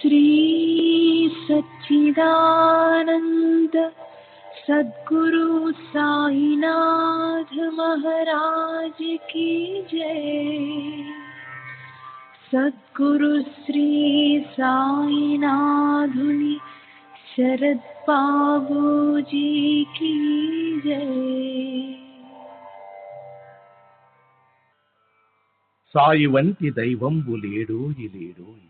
श्री सच्चिदानंद सद्गुरु साईनाथ महाराज की जय। सद्गुरु श्री साईनाथुनि शरद बाबूजी की जय। సాయి వంటి దైవంబు లేడోయి లేడోయి,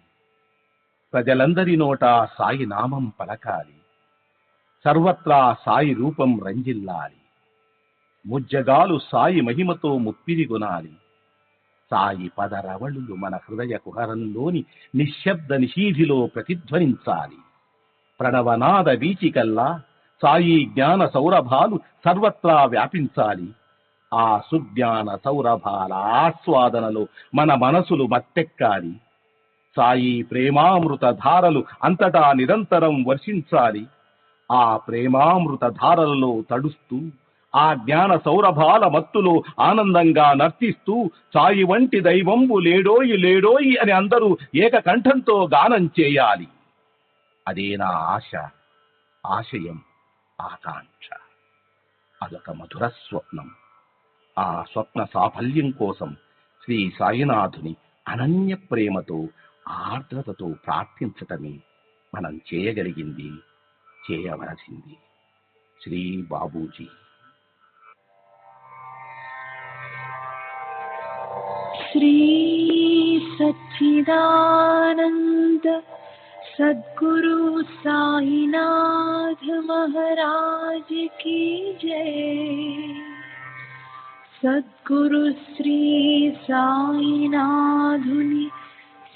ప్రజలందరి నోట సాయి నామం పలకాలి, సర్వత్రా సాయి రూపం రంజిల్లాలి, ముజ్జగాలు సాయి మహిమతో ముప్పిరి గొనాలి. సాయి పదరవళులు మన హృదయ కుహరంలోని నిశ్శబ్ద నిశీధిలో ప్రతిధ్వనించాలి. ప్రణవనాద వీచికల్లా సాయి జ్ఞాన సౌరభాలు సర్వత్రా వ్యాపించాలి. ఆ సుజ్ఞాన సౌరభాల ఆస్వాదనలో మన మనసులు మత్తెక్కాలి. సాయి ప్రేమామృత ధారలు అంతటా నిరంతరం వర్షించాలి. ఆ ప్రేమామృత ధారలలో తడుస్తూ, ఆ జ్ఞాన సౌరభాల మత్తులో ఆనందంగా నర్తిస్తూ సాయి వంటి దైవంబు లేడోయి లేడోయి అని అందరూ ఏకకంఠంతో గానం చేయాలి. అదే నా ఆశ, ఆశయం, ఆకాంక్ష. అదొక మధుర స్వప్నం. ఆ స్వప్న సాఫల్యం కోసం శ్రీ సాయినాథుని అనన్య ప్రేమతో, ఆర్ద్రతతో ప్రార్థించటమే మనం చేయగలిగింది, చేయవలసింది. శ్రీ బాబూజీ. श्री सच्चिदानंद सद्गुरु साईनाथ महाराज की जय। सद्गुरु श्री साईनाथुनि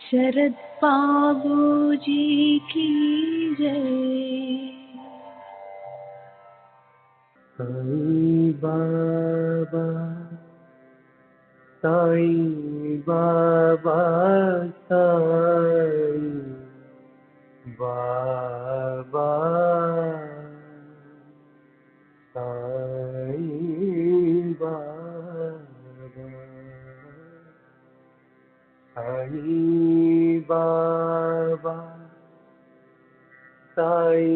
शरद बाबूजी की जय। साई बाबा, साई बाबा, साई बाबा, साई बाबा, साई बाबा, साई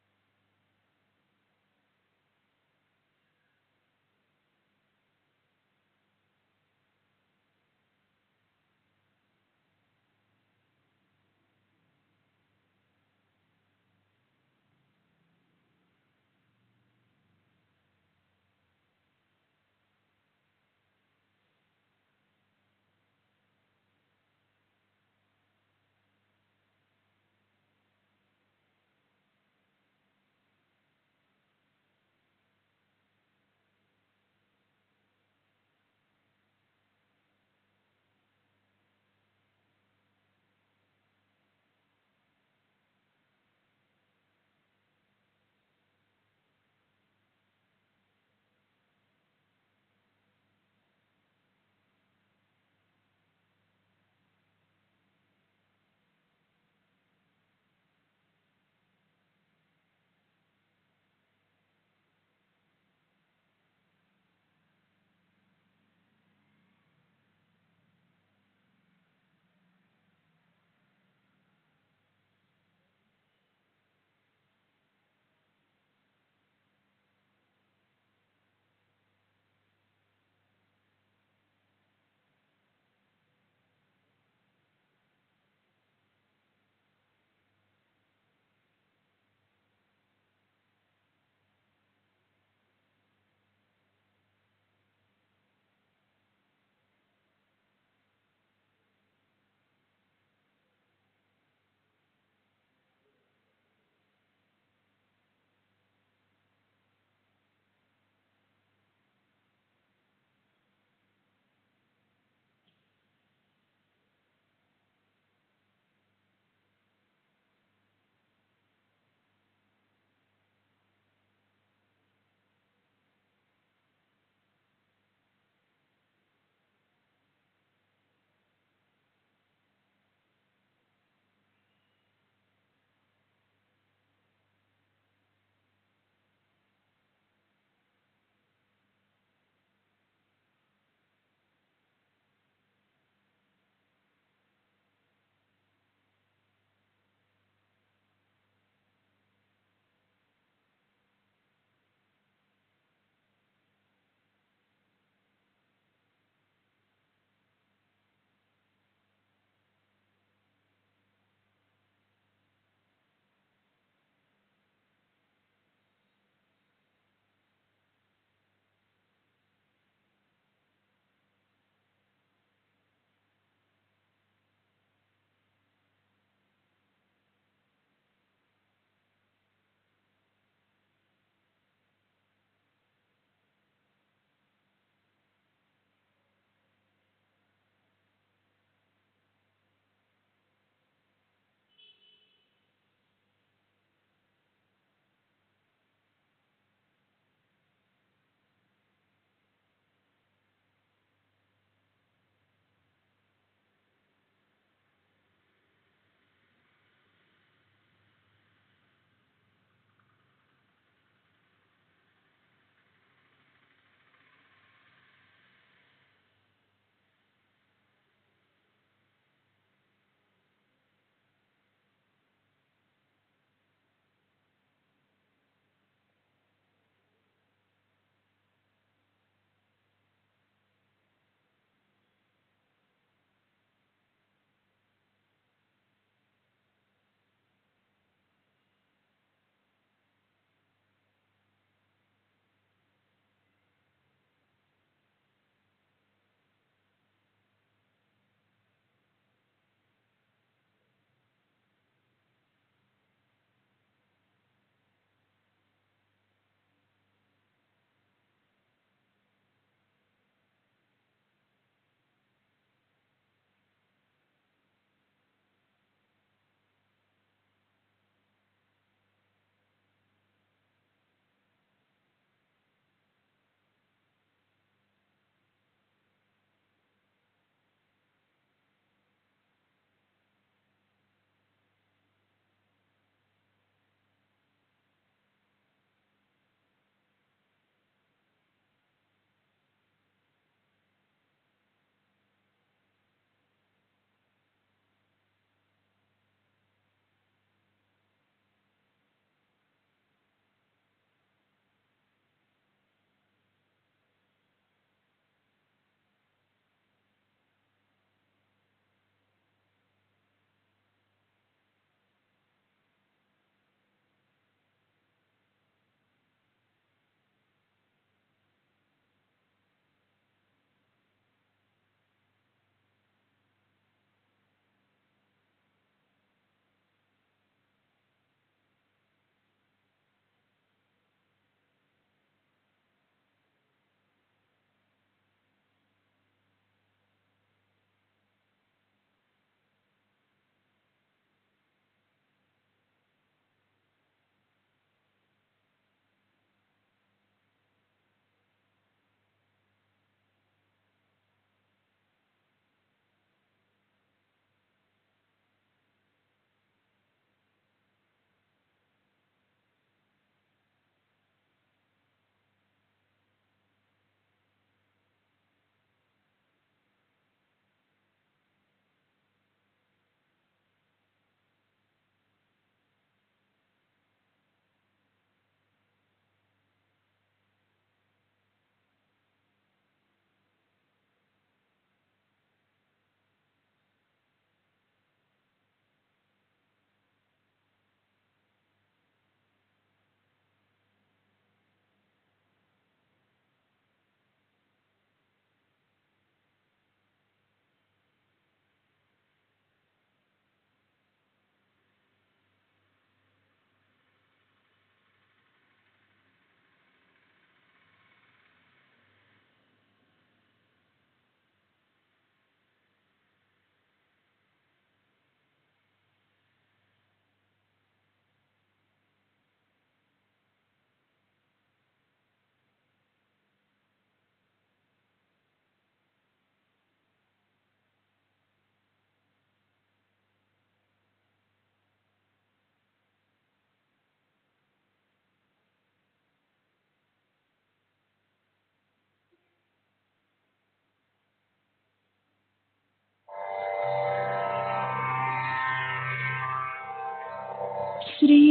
श्री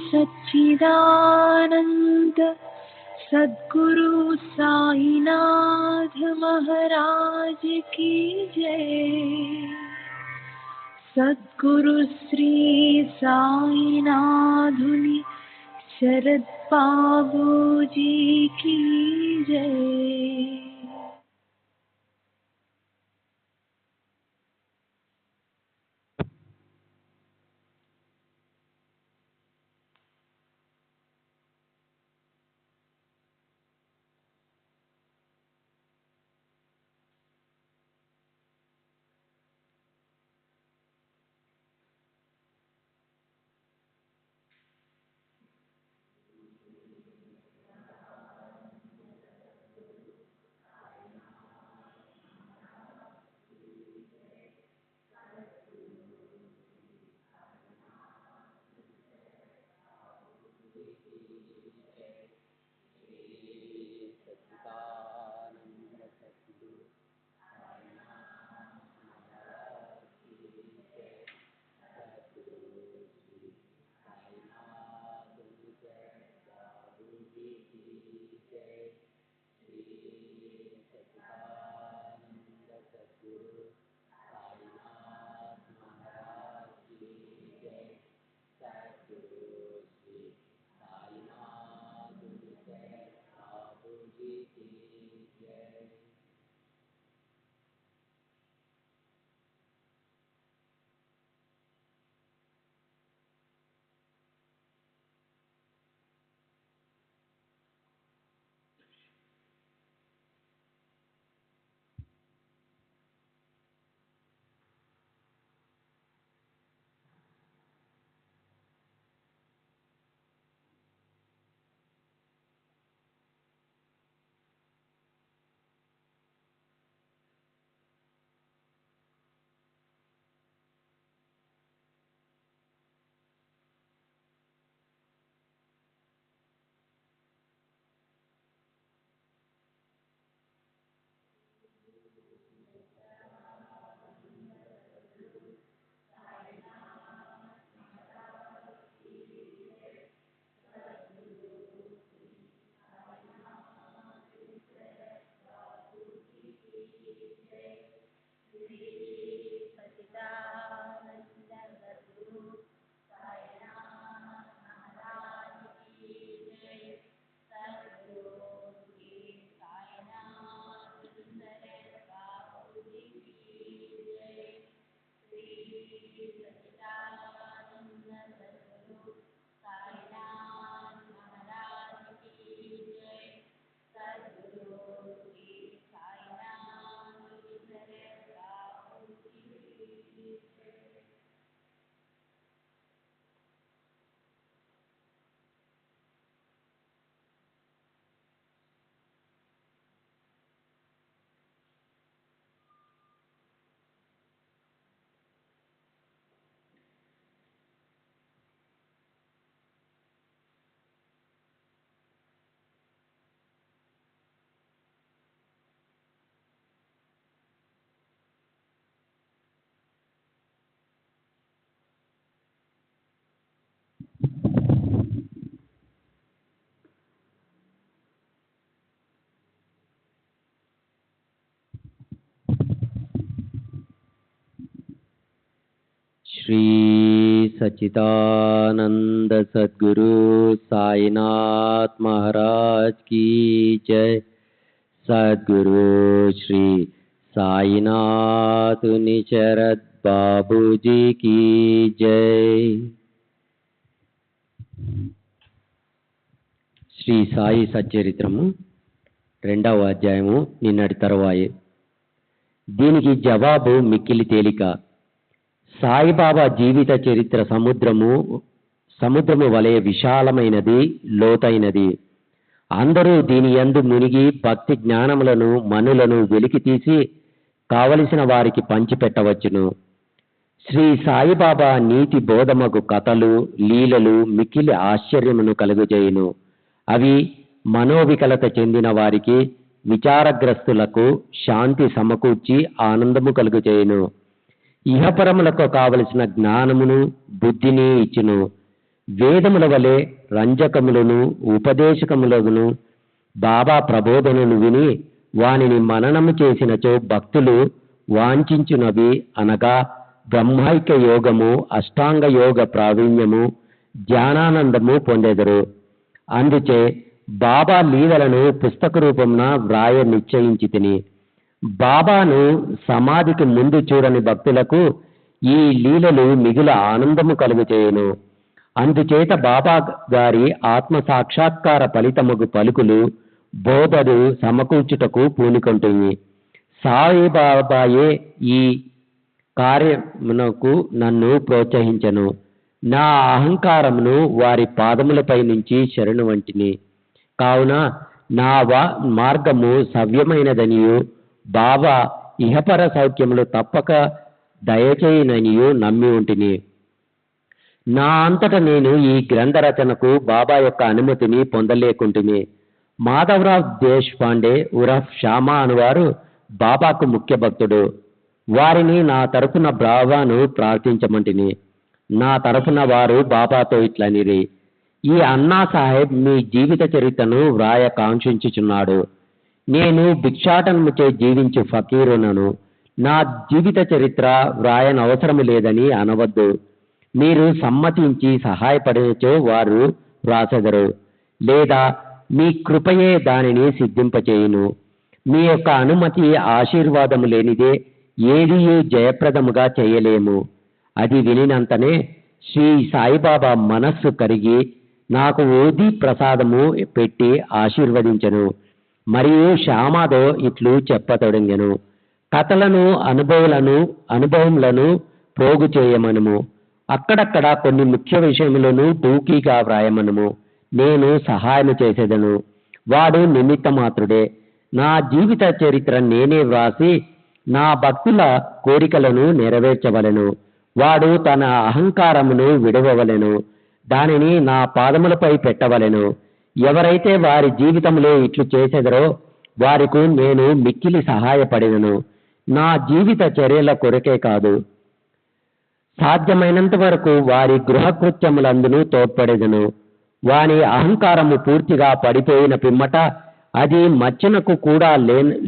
सच्चिदानंद सद्गुरु साईनाथ महाराज की जय। सद्गुरु श्री साईनाथुनि शरद बाबूजी की जय। श्री सच्चिदानंद सद्गुरु साईनाथ महाराज की जय। सद्गुरु श्री साईनाथ निचरद बाबूजी की जय। శ్రీ సాయి సచ్చరిత్రము 2వ అధ్యాయము నిన్నటి తరువాయే. దీనికి జవాబు మిక్కిలి తేలిక. సాయిబాబా జీవిత చరిత్ర సముద్రము వలె విశాలమైనది, లోతైనది. అందరూ దీని యందు మునిగి భక్తి జ్ఞానములను మనులను వెలికి తీసి కావలసిన వారికి పంచిపెట్టవచ్చును. శ్రీ సాయిబాబా నీతి బోధమగు కథలు, లీలలు మిక్కిలి ఆశ్చర్యమును కలుగజేయును. అవి మనోవికలత చెందిన వారికి, విచారగ్రస్తులకు శాంతి సమకూర్చి ఆనందము కలుగజేయును. ఇహపరములకు కావలసిన జ్ఞానమును బుద్ధిని ఇచ్చును. వేదముల వలె రంజకములను ఉపదేశకములను బాబా ప్రబోధనను విని వానిని మననము చేసినచో భక్తులు వాంఛించునవి అనగా బ్రహ్మైక్య యోగము, అష్టాంగ యోగ ప్రావీణ్యము, ధ్యానానందము పొందెదరు. అందుచే బాబా లీలలను పుస్తక రూపమున వ్రాయ నిశ్చయించి తిని బాబాను సమాధికి ముందు చూడని భక్తులకు ఈ లీలలు మిగుల ఆనందము కలుగచేయును. అందుచేత బాబా గారి ఆత్మ సాక్షాత్కార ఫలితముగు పలుకులు బోధలు సమకూర్చుటకు పూనుకొంటుంది. సాయిబాబాయే ఈ కార్యమునకు నన్ను ప్రోత్సహించను. నా అహంకారమును వారి పాదములపై నుంచి శరణు వంటిని. కావున నా మార్గము సవ్యమైనదనియు బాబా ఇహపర సౌఖ్యములు తప్పక దయచేయననియు నమ్మి ఉంటిని. నా అంతట నేను ఈ గ్రంథ రచనకు బాబా యొక్క అనుమతిని పొందలేకుంటుని. మాధవరావు దేశపాండే ఉరఫ్ శ్యామ అనువారు బాబాకు ముఖ్య భక్తుడు. వారిని నా తరపున బాబాను ప్రార్థించమంటిని. నా తరపున వారు బాబాతో ఇట్లనిరి: ఈ అన్నా సాహెబ్ మీ జీవిత చరిత్రను వ్రాయ కాంక్షించుచున్నాడు. నేను భిక్షాటనముచే జీవించు ఫకీరునను. నా జీవిత చరిత్ర వ్రాయనవసరము లేదని అనవద్దు. మీరు సమ్మతించి సహాయపడినచో వారు వ్రాసెదరు, లేదా మీ కృపయే దానిని సిద్ధింపచేయును. మీ యొక్క అనుమతి ఆశీర్వాదము లేనిదే ఏదియూ జయప్రదముగా చేయలేము. అది వినినంతనే శ్రీ సాయిబాబా మనస్సు కరిగి నాకు ఊది ప్రసాదము పెట్టి ఆశీర్వదించెను. మరియు శ్యామతో ఇట్లు చెప్పతొడంగెను: కథలను అనుభవములను ప్రోగు చేయమనుము. అక్కడక్కడ కొన్ని ముఖ్య విషయములను టూకీగా వ్రాయమనుము. నేను సహాయము చేసేదను. వాడు నిమిత్త మాత్రుడే. నా జీవిత చరిత్ర నేనే వ్రాసి నా భక్తుల కోరికలను నెరవేర్చవలెను. వాడు తన అహంకారమును విడవవలెను. దానిని నా పాదములపై పెట్టవలెను. ఎవరైతే వారి జీవితంలో ఇట్లు చేసెదరో వారికి నేను మిక్కిలి సహాయపడినను. నా జీవిత చర్యల కొరకే కాదు, సాధ్యమైనంత వరకు వారి గృహకృత్యములందును తోడ్పడేదను. వాని అహంకారము పూర్తిగా పడిపోయిన పిమ్మట అది మచ్చనకు కూడా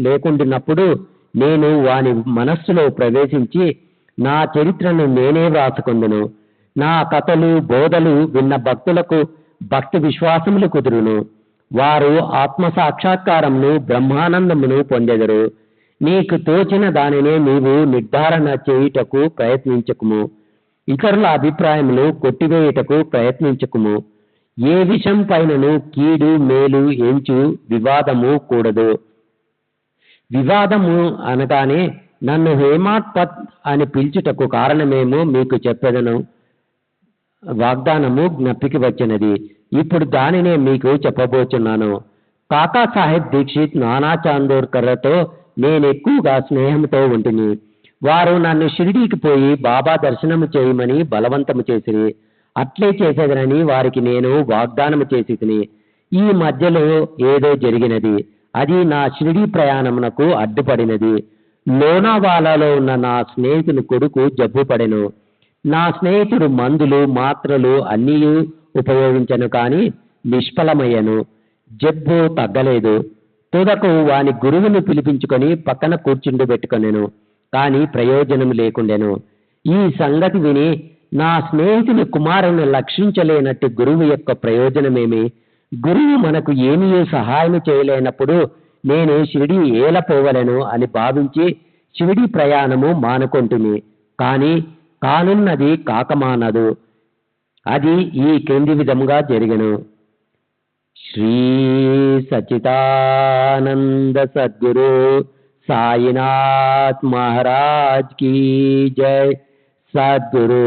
లేకుండినప్పుడు నేను వాని మనస్సులో ప్రవేశించి నా చరిత్రను నేనే వ్రాసుకొందును. నా కథలు బోధలు విన్న భక్తులకు భక్తి విశ్వాసములు కుదురును. వారు ఆత్మ సాక్షాత్కారమును బ్రహ్మానందమును పొందెదరు. నీకు తోచిన దానినే నీవు నిర్ధారణ చేయుటకు ప్రయత్నించకుము. ఇతరుల అభిప్రాయములు కొట్టివేయుటకు ప్రయత్నించకుము. ఏ విషయం పైనను కీడు మేలు ఎంచు వివాదము కూడదు. వివాదము అనగానే నన్ను హేమాత్పత్ అని పిలుచుటకు కారణమేమో మీకు చెప్పెదను. వాగ్దానము జ్ఞప్తికి వచ్చినది. ఇప్పుడు దానినే మీకు చెప్పబోచున్నాను. కాకా సాహెబ్ దీక్షిత్, నానా చాందోర్కర్లతో నేను ఎక్కువగా స్నేహంతో ఉంటిని. వారు నన్ను షిరిడీకి పోయి బాబా దర్శనము చేయమని బలవంతము చేసిరి. అట్లే చేసేదనని వారికి నేను వాగ్దానము చేసి తిని. ఈ మధ్యలో ఏదో జరిగినది. అది నా షిరిడీ ప్రయాణమునకు అడ్డుపడినది. లోనావాలాలో ఉన్న నా స్నేహితుని కొడుకు జబ్బు పడెను. నా స్నేహితుడు మందులు మాత్రలు అన్నీ ఉపయోగించను, కానీ నిష్ఫలమయ్యను. జబ్బు తగ్గలేదు. తుదకు వాని గురువును పిలిపించుకొని పక్కన కూర్చుండబెట్టుకొనెను, కానీ ప్రయోజనం లేకుండెను. ఈ సంగతి విని నా స్నేహితుని కుమారుని రక్షించలేనట్టు గురువు యొక్క ప్రయోజనమేమి? గురువు మనకు ఏమీ సహాయం చేయలేనప్పుడు నేను షిరిడి ఏలపోవలను అని భావించి షిరిడి ప్రయాణము మానుకొంటిని. కానీ కానున్నది కాకమానదు. అది ఈ క్రింది విధముగా జరిగెను. శ్రీ సచిదానంద సద్గురు సాయినాథ్ మహారాజ్ की जय. सद्गुरु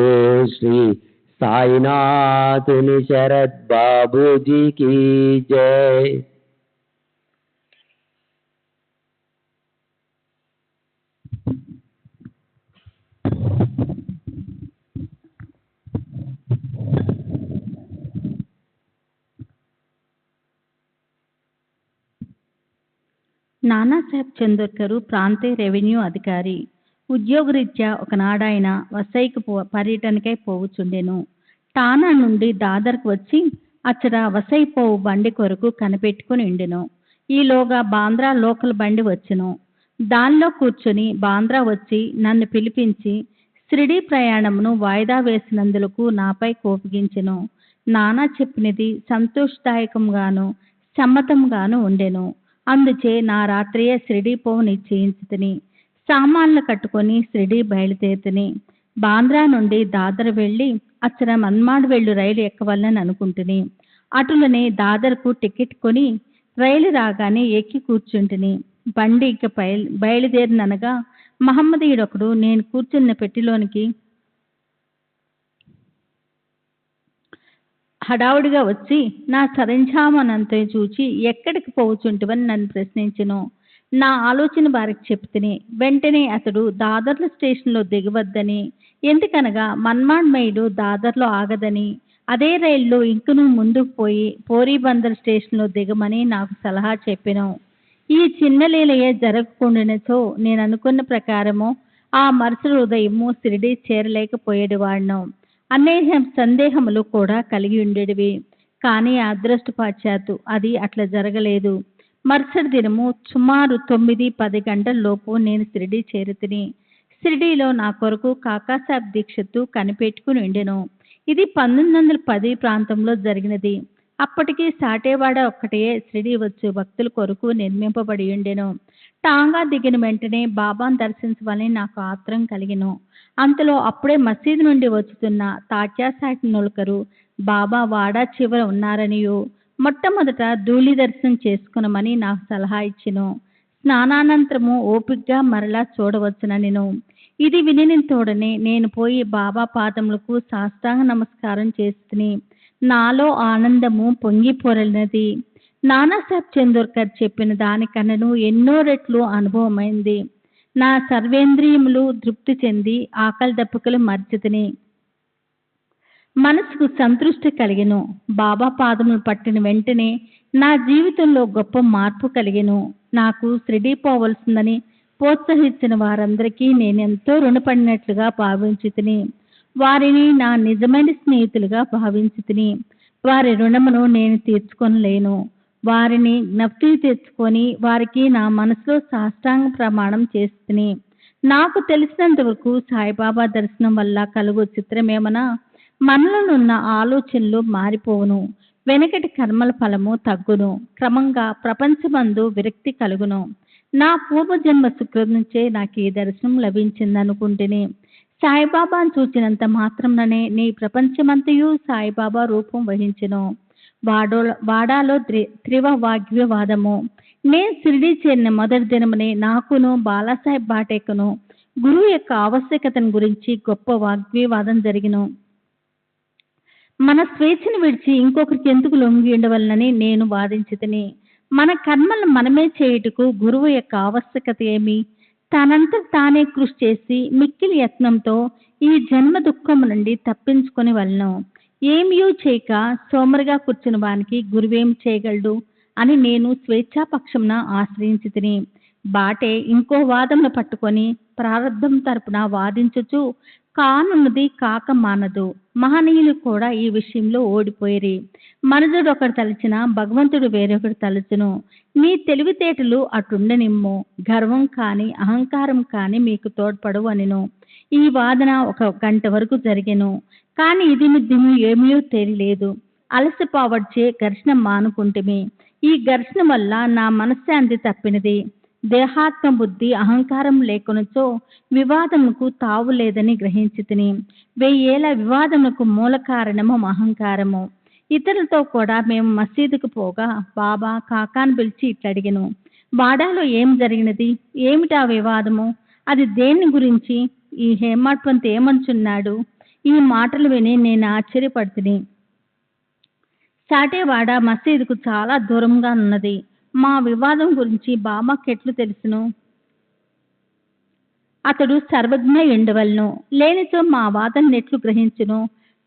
श्री साईनाथ शरद बाबू जी की जय. నానాసాహెబ్ చందోర్కర్ ప్రాంతీయ రెవెన్యూ అధికారి. ఉద్యోగరీత్యా ఒకనాడాయన వసైకి పర్యటనకై పోవుచుండెను. టానా నుండి దాదర్కు వచ్చి అచ్చట వసైపోవు బండి కొరకు కనిపెట్టుకుని ఉండెను. ఈలోగా బాంద్రా లోకల్ బండి వచ్చెను. దానిలో కూర్చొని బాంద్రా వచ్చి నన్ను పిలిపించి షిరిడీ ప్రయాణమును వాయిదా వేసినందులకు నాపై కోపగించెను. నానా చెప్పినది సంతోషదాయకంగాను సమ్మతంగాను ఉండెను. అందుచే నా రాత్రియే షిరిడీ పోవు నిశ్చయించితిని. సామాన్లు కట్టుకొని షిరిడీ బయలుదేరితిని. బాంద్రా నుండి దాదర్ వెళ్ళి అచ్చట మన్మాడ్ వెళ్ళు రైలు ఎక్కవలనని అనుకుంటుని. అటులనే దాదర్కు టికెట్ కొని రైలు రాగానే ఎక్కి కూర్చుంటిని. బండి ఇక బయలుదేరిననగా మహమ్మదీయుడొకడు నేను కూర్చున్న పెట్టిలోనికి హడావుడిగా వచ్చి నా సరంజామనంతా చూచి ఎక్కడికి పోవుచుంటివని నన్ను ప్రశ్నించెను. నా ఆలోచన వారికి చెప్తిని. వెంటనే అతడు దాదర్ల స్టేషన్లో దిగవద్దని, ఎందుకనగా మన్మాడ్ మైలు దాదర్లో ఆగదని, అదే రైల్లో ఇంకనూ ముందుకు పోయి పోరీబందర్ స్టేషన్లో దిగమని నాకు సలహా చెప్పెను. ఈ చిన్న లీలయే జరగకుండానచో నేను అనుకున్న ప్రకారము ఆ మరుసటి ఉదయము షిరిడీ చేరలేకపోయేవాడును. అనేక సందేహములు కూడా కలిగి ఉండేటివి. కానీ అదృష్టవశాత్తు అది అట్లా జరగలేదు. మరుసటి దినము సుమారు 9-10 గంటల లోపు నేను షిరిడీ చేరితిని. షిరిడీలో నా కొరకు కాకాసాహెబ్ దీక్షిత్ కనిపెట్టుకుని ఉండెను. ఇది 1910 ప్రాంతంలో జరిగినది. అప్పటికి సాటేవాడ ఒక్కటే షిరిడీ వచ్చు భక్తుల కొరకు నిర్మింపబడి ఉండెను. టాంగా దిగిన వెంటనే బాబాను దర్శించవాలని నాకు ఆత్రం కలిగెను. అంతలో అప్పుడే మసీదు నుండి వచ్చుతున్న తాత్యా సాహెబ్ నోల్కరు బాబా వాడా చివర ఉన్నారనియు మొట్టమొదట ధూళి దర్శనం చేసుకునమని నాకు సలహా ఇచ్చెను. స్నానానంతరము ఓపికగా మరలా చూడవచ్చుననిను. ఇది వినిన తోడనే నేను పోయి బాబా పాదములకు సాష్టాంగ నమస్కారం చేస్తుని. నాలో ఆనందము పొంగిపొరలినది. నానాసాహెబ్ చందోర్కర్ చెప్పిన దానికన్నను ఎన్నో రెట్లు అనుభవమైంది. నా సర్వేంద్రియములు తృప్తి చెంది ఆకలి దప్పుకలు మర్చితిని. మనసుకు సంతృష్టి కలిగెను. బాబా పాదములు పట్టిన వెంటనే నా జీవితంలో గొప్ప మార్పు కలిగెను. నాకు షిరిడీ పోవలసిందని ప్రోత్సహించిన వారందరికీ నేనెంతో రుణపడినట్లుగా భావించితిని. వారిని నా నిజమైన స్నేహితులుగా భావించితిని. వారి రుణమును నేను తీర్చుకొనలేను. వారిని జ్ఞప్తి తెచ్చుకొని వారికి నా మనసులో సాష్టాంగ ప్రమాణం చేస్తుని. నాకు తెలిసినంత వరకు సాయిబాబా దర్శనం వల్ల కలుగు చిత్రమేమనా మనలోనున్న ఆలోచనలు మారిపోవును. వెనకటి కర్మల ఫలము తగ్గును. క్రమంగా ప్రపంచమందు విరక్తి కలుగును. నా పూర్వజన్మ సుకృతంచే నాకు ఈ దర్శనం లభించిందనుకుంటుని. సాయిబాబాను చూచినంత మాత్రంలోనే నీ ప్రపంచమంతయు సాయిబాబా రూపం వహించెను. వాడాలో త్రివ వాగ్వివాదము. నేను షిరిడీ చేరిన మొదటి దినమునే నాకును బాలాసాహెబ్ బాటేకును గురువు యొక్క ఆవశ్యకతను గురించి గొప్ప వాగ్వివాదం జరిగిను. మన స్వేచ్ఛను విడిచి ఇంకొకరికి ఎందుకు లొంగి ఉండవలనని నేను వాదించితిని. మన కర్మలను మనమే చేయుటకు గురువు యొక్క ఆవశ్యకత ఏమి? తనంతట తానే కృషి చేసి మిక్కిలి యత్నంతో ఈ జన్మ దుఃఖము నుండి తప్పించుకొని వలను. ఏమియూ చేయక సోమరిగా కూర్చుని వానికి గురువేం చేయగలడు అని నేను స్వేచ్ఛాపక్షంన ఆశ్రయించితిని. బాటే ఇంకో వాదమును పట్టుకొని ప్రారంధం తరపున వాదించుచు కానున్నది కాక మానదు. మహనీయులు కూడా ఈ విషయంలో ఓడిపోయిరి. మనుజుడు ఒకడు తలచిన భగవంతుడు వేరొకడు తలచును. నీ తెలివితేటలు అటుండనిమ్ము. గర్వం కాని అహంకారం కాని మీకు తోడ్పడవు అనిను. ఈ వాదన 1 గంట వరకు జరిగెను. కానీ ఇది ఏమీ తెలియలేదు. అలసిపోవచ్చే ఘర్షణ మానుకుంటుమి. ఈ ఘర్షణ వల్ల నా మనశ్శాంతి తప్పినది. దేహాత్మ బుద్ధి అహంకారం లేకునచో వివాదములకు తావు లేదని గ్రహించితిని. 1000 ఏళ్ల వివాదములకు మూల కారణము అహంకారము. ఇతరులతో కూడా మేము మసీదుకు పోగా బాబా కాకాను పిలిచి ఇట్లడిగెను, వాడాలో ఏం జరిగినది? ఏమిటా వివాదము? అది దేని గురించి? ఈ హేమాడ్ పంత్ ఏమంచున్నాడు? ఈ మాటలు విని నేను ఆశ్చర్యపడుతుని. సాటేవాడ మసీదుకు చాలా దూరంగా ఉన్నది. మా వివాదం గురించి బాబాకి ఎట్లు తెలుసును? అతడు సర్వజ్ఞ ఉండవలను. లేనిచో మా వాదన ఎట్లు గ్రహించును?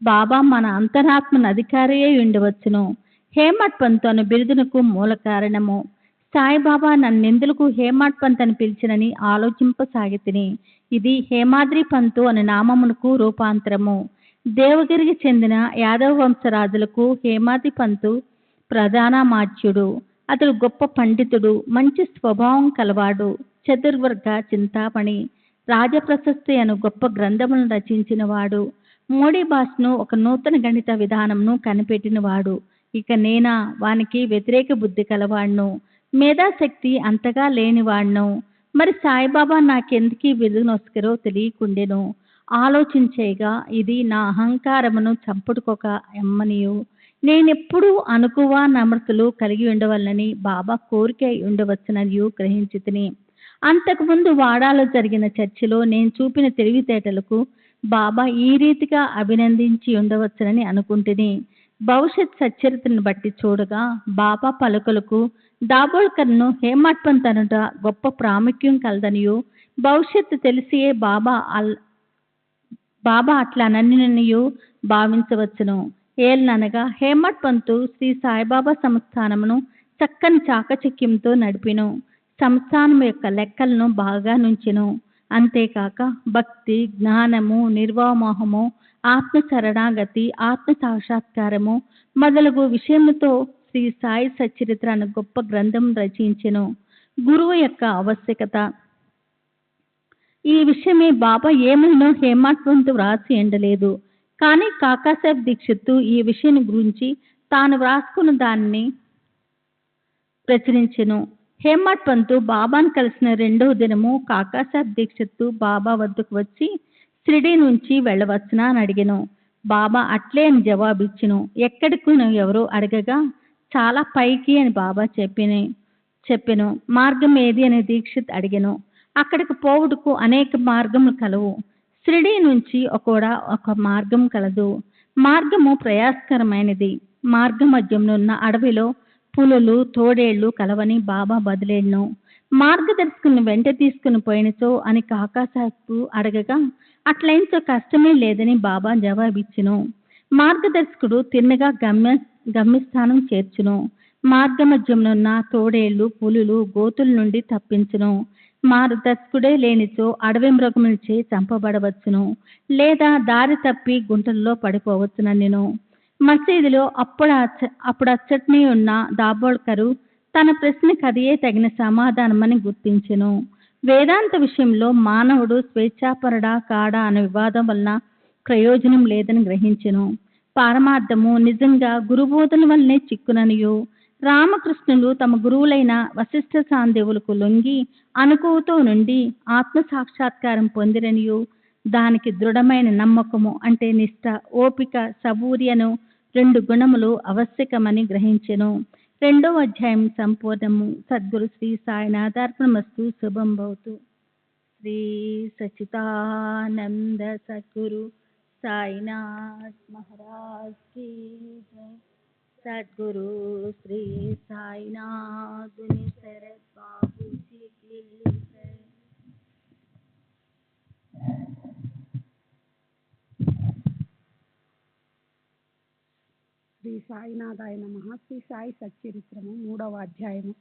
బాబా మన అంతరాత్మను అధికారియే ఉండవచ్చును. హేమాడ్ పంత్ అను బిరుదునకు మూల కారణము. సాయిబాబా నన్నెందులకు హేమాడ్ పంత్ అని పిలిచినని ఆలోచింపసాగితిని. ఇది హేమాద్రి పంతు అనే నామమునకు రూపాంతరము. దేవగిరికి చెందిన యాదవ వంశరాజులకు హేమాది పంతు ప్రధాన మాచ్యుడు. అతడు గొప్ప పండితుడు, మంచి స్వభావం కలవాడు. చతుర్వర్గ చింతామణి రాజప్రశస్తి అను గొప్ప గ్రంథములను రచించినవాడు. మోడీ భాషను ఒక నూతన గణిత విధానంను కనిపెట్టినవాడు. ఇక నేనా వానికి వ్యతిరేక బుద్ధి కలవాడ్ను, మేధాశక్తి అంతగా లేనివాడ్ను. మరి సాయిబాబా నాకెందుకీ విలునొస్కరో తెలియకుండెను. ఆలోచించేగా ఇది నా అహంకారమును చంపుడుకొక ఎమ్మనియు నేనెప్పుడూ అనుకువ నమ్రతలు కలిగి ఉండవలనని బాబా కోరిక ఉండవచ్చుననియు గ్రహించితిని. అంతకుముందు వాడాలో జరిగిన చర్చలో నేను చూపిన తెలివితేటలకు బాబా ఈ రీతిగా అభినందించి ఉండవచ్చునని అనుకుంటుని. భవిష్యత్ సచ్చరిత్రను బట్టి చూడగా బాబా పలుకులకు దాబోల్కర్ను హేమాడ్పంత్ అనుట గొప్ప ప్రాముఖ్యం కలదనియు, భవిష్యత్తు తెలిసియే బాబా అట్లా నన్నియు భావించవచ్చును. ఏలననగా హేమాడ్పంతు శ్రీ సాయిబాబా సంస్థానమును చక్కని చాకచక్యంతో నడిపిను. సంస్థానం యొక్క లెక్కలను బాగా నుంచెను. అంతేకాక భక్తి, జ్ఞానము, నిర్వామోహము, ఆత్మ శరణాగతి, ఆత్మ సాక్షాత్కారము మొదలగు విషయములతో శ్రీ సాయి సచ్చరిత్ర అను గొప్ప గ్రంథం రచించెను. గురువు యొక్క ఆవశ్యకత. ఈ విషయమే బాబా ఏమైనా హేమాడ్పంతు వ్రాసి ఎండలేదు. కానీ కాకాసాహెబ్ దీక్షిత్ ఈ విషయం గురించి తాను వ్రాసుకున్న దానిని ప్రచురించెను. హేమాడ్పంతు బాబాను కలిసిన రెండవ దినము కాకాసాహెబ్ దీక్షిత్ బాబా వద్దకు వచ్చి షిరిడీ నుంచి వెళ్ళవచ్చునా అని అడిగెను. బాబా అట్లే అని జవాబిచ్చెను. ఎక్కడికి ఎవరో అడగగా చాలా పైకి అని బాబా చెప్పెను. మార్గం ఏది అని దీక్షిత్ అడిగెను. అక్కడికి పోవుటకు అనేక మార్గములు కలవు. షిరిడీ నుంచి ఒక మార్గం కలదు. మార్గము ప్రయాసకరమైనది. మార్గ మధ్యమునున్న అడవిలో పులులు, తోడేళ్లు కలవని బాబా బదిలేను. మార్గదర్శకుని వెంట తీసుకుని పోయినచో అని కాకాసాహెబ్ అడగగా అట్లయించో కష్టమే లేదని బాబా జవాబిచ్చెను. మార్గదర్శకుడు తిన్నగా గమ్యస్థానం చేర్చును. మార్గ మధ్యమునున్న తోడేళ్లు, పులులు గోతుల నుండి తప్పించును. మార్గదర్శకుడే లేనిచో అడవి మృగములచే చంపబడవచ్చును, లేదా దారి తప్పి గుంటల్లో పడిపోవచ్చునన్నెను. మసీదులో అప్పుడచ్చట్నే ఉన్న దాబోల్కరు తన ప్రశ్నకు అదే తగిన సమాధానమని గుర్తించెను. వేదాంత విషయంలో మానవుడు స్వేచ్ఛాపరుడా కాడా అనే వివాదం వలన ప్రయోజనం లేదని గ్రహించెను. పారమార్థము నిజంగా గురుబోధన వల్లనే చిక్కుననియు, రామకృష్ణులు తమ గురువులైన వశిష్ఠ సాందేవులకు లొంగి అనుకువతో నుండి ఆత్మ సాక్షాత్కారం పొందిరనియు, దానికి దృఢమైన నమ్మకము అంటే నిష్ఠ, ఓపిక, సబూరియను 2 గుణములు ఆవశ్యకమని గ్రహించెను. 2వ అధ్యాయం సంపూర్ణము. సద్గురు శ్రీ సాయినాథార్పణమస్తు. శుభం భవతు. శ్రీ సచ్చిదానంద సద్గురు సాయినాథ్ మహారాజ్ కీ జై. సద్గురు శ్రీ సాయినాథుని శరత్ బాబూజీ కీ జై. శ్రీ సాయినాథాయ నమః. శ్రీ సాయి సచ్చరిత్రము 3వ అధ్యాయము.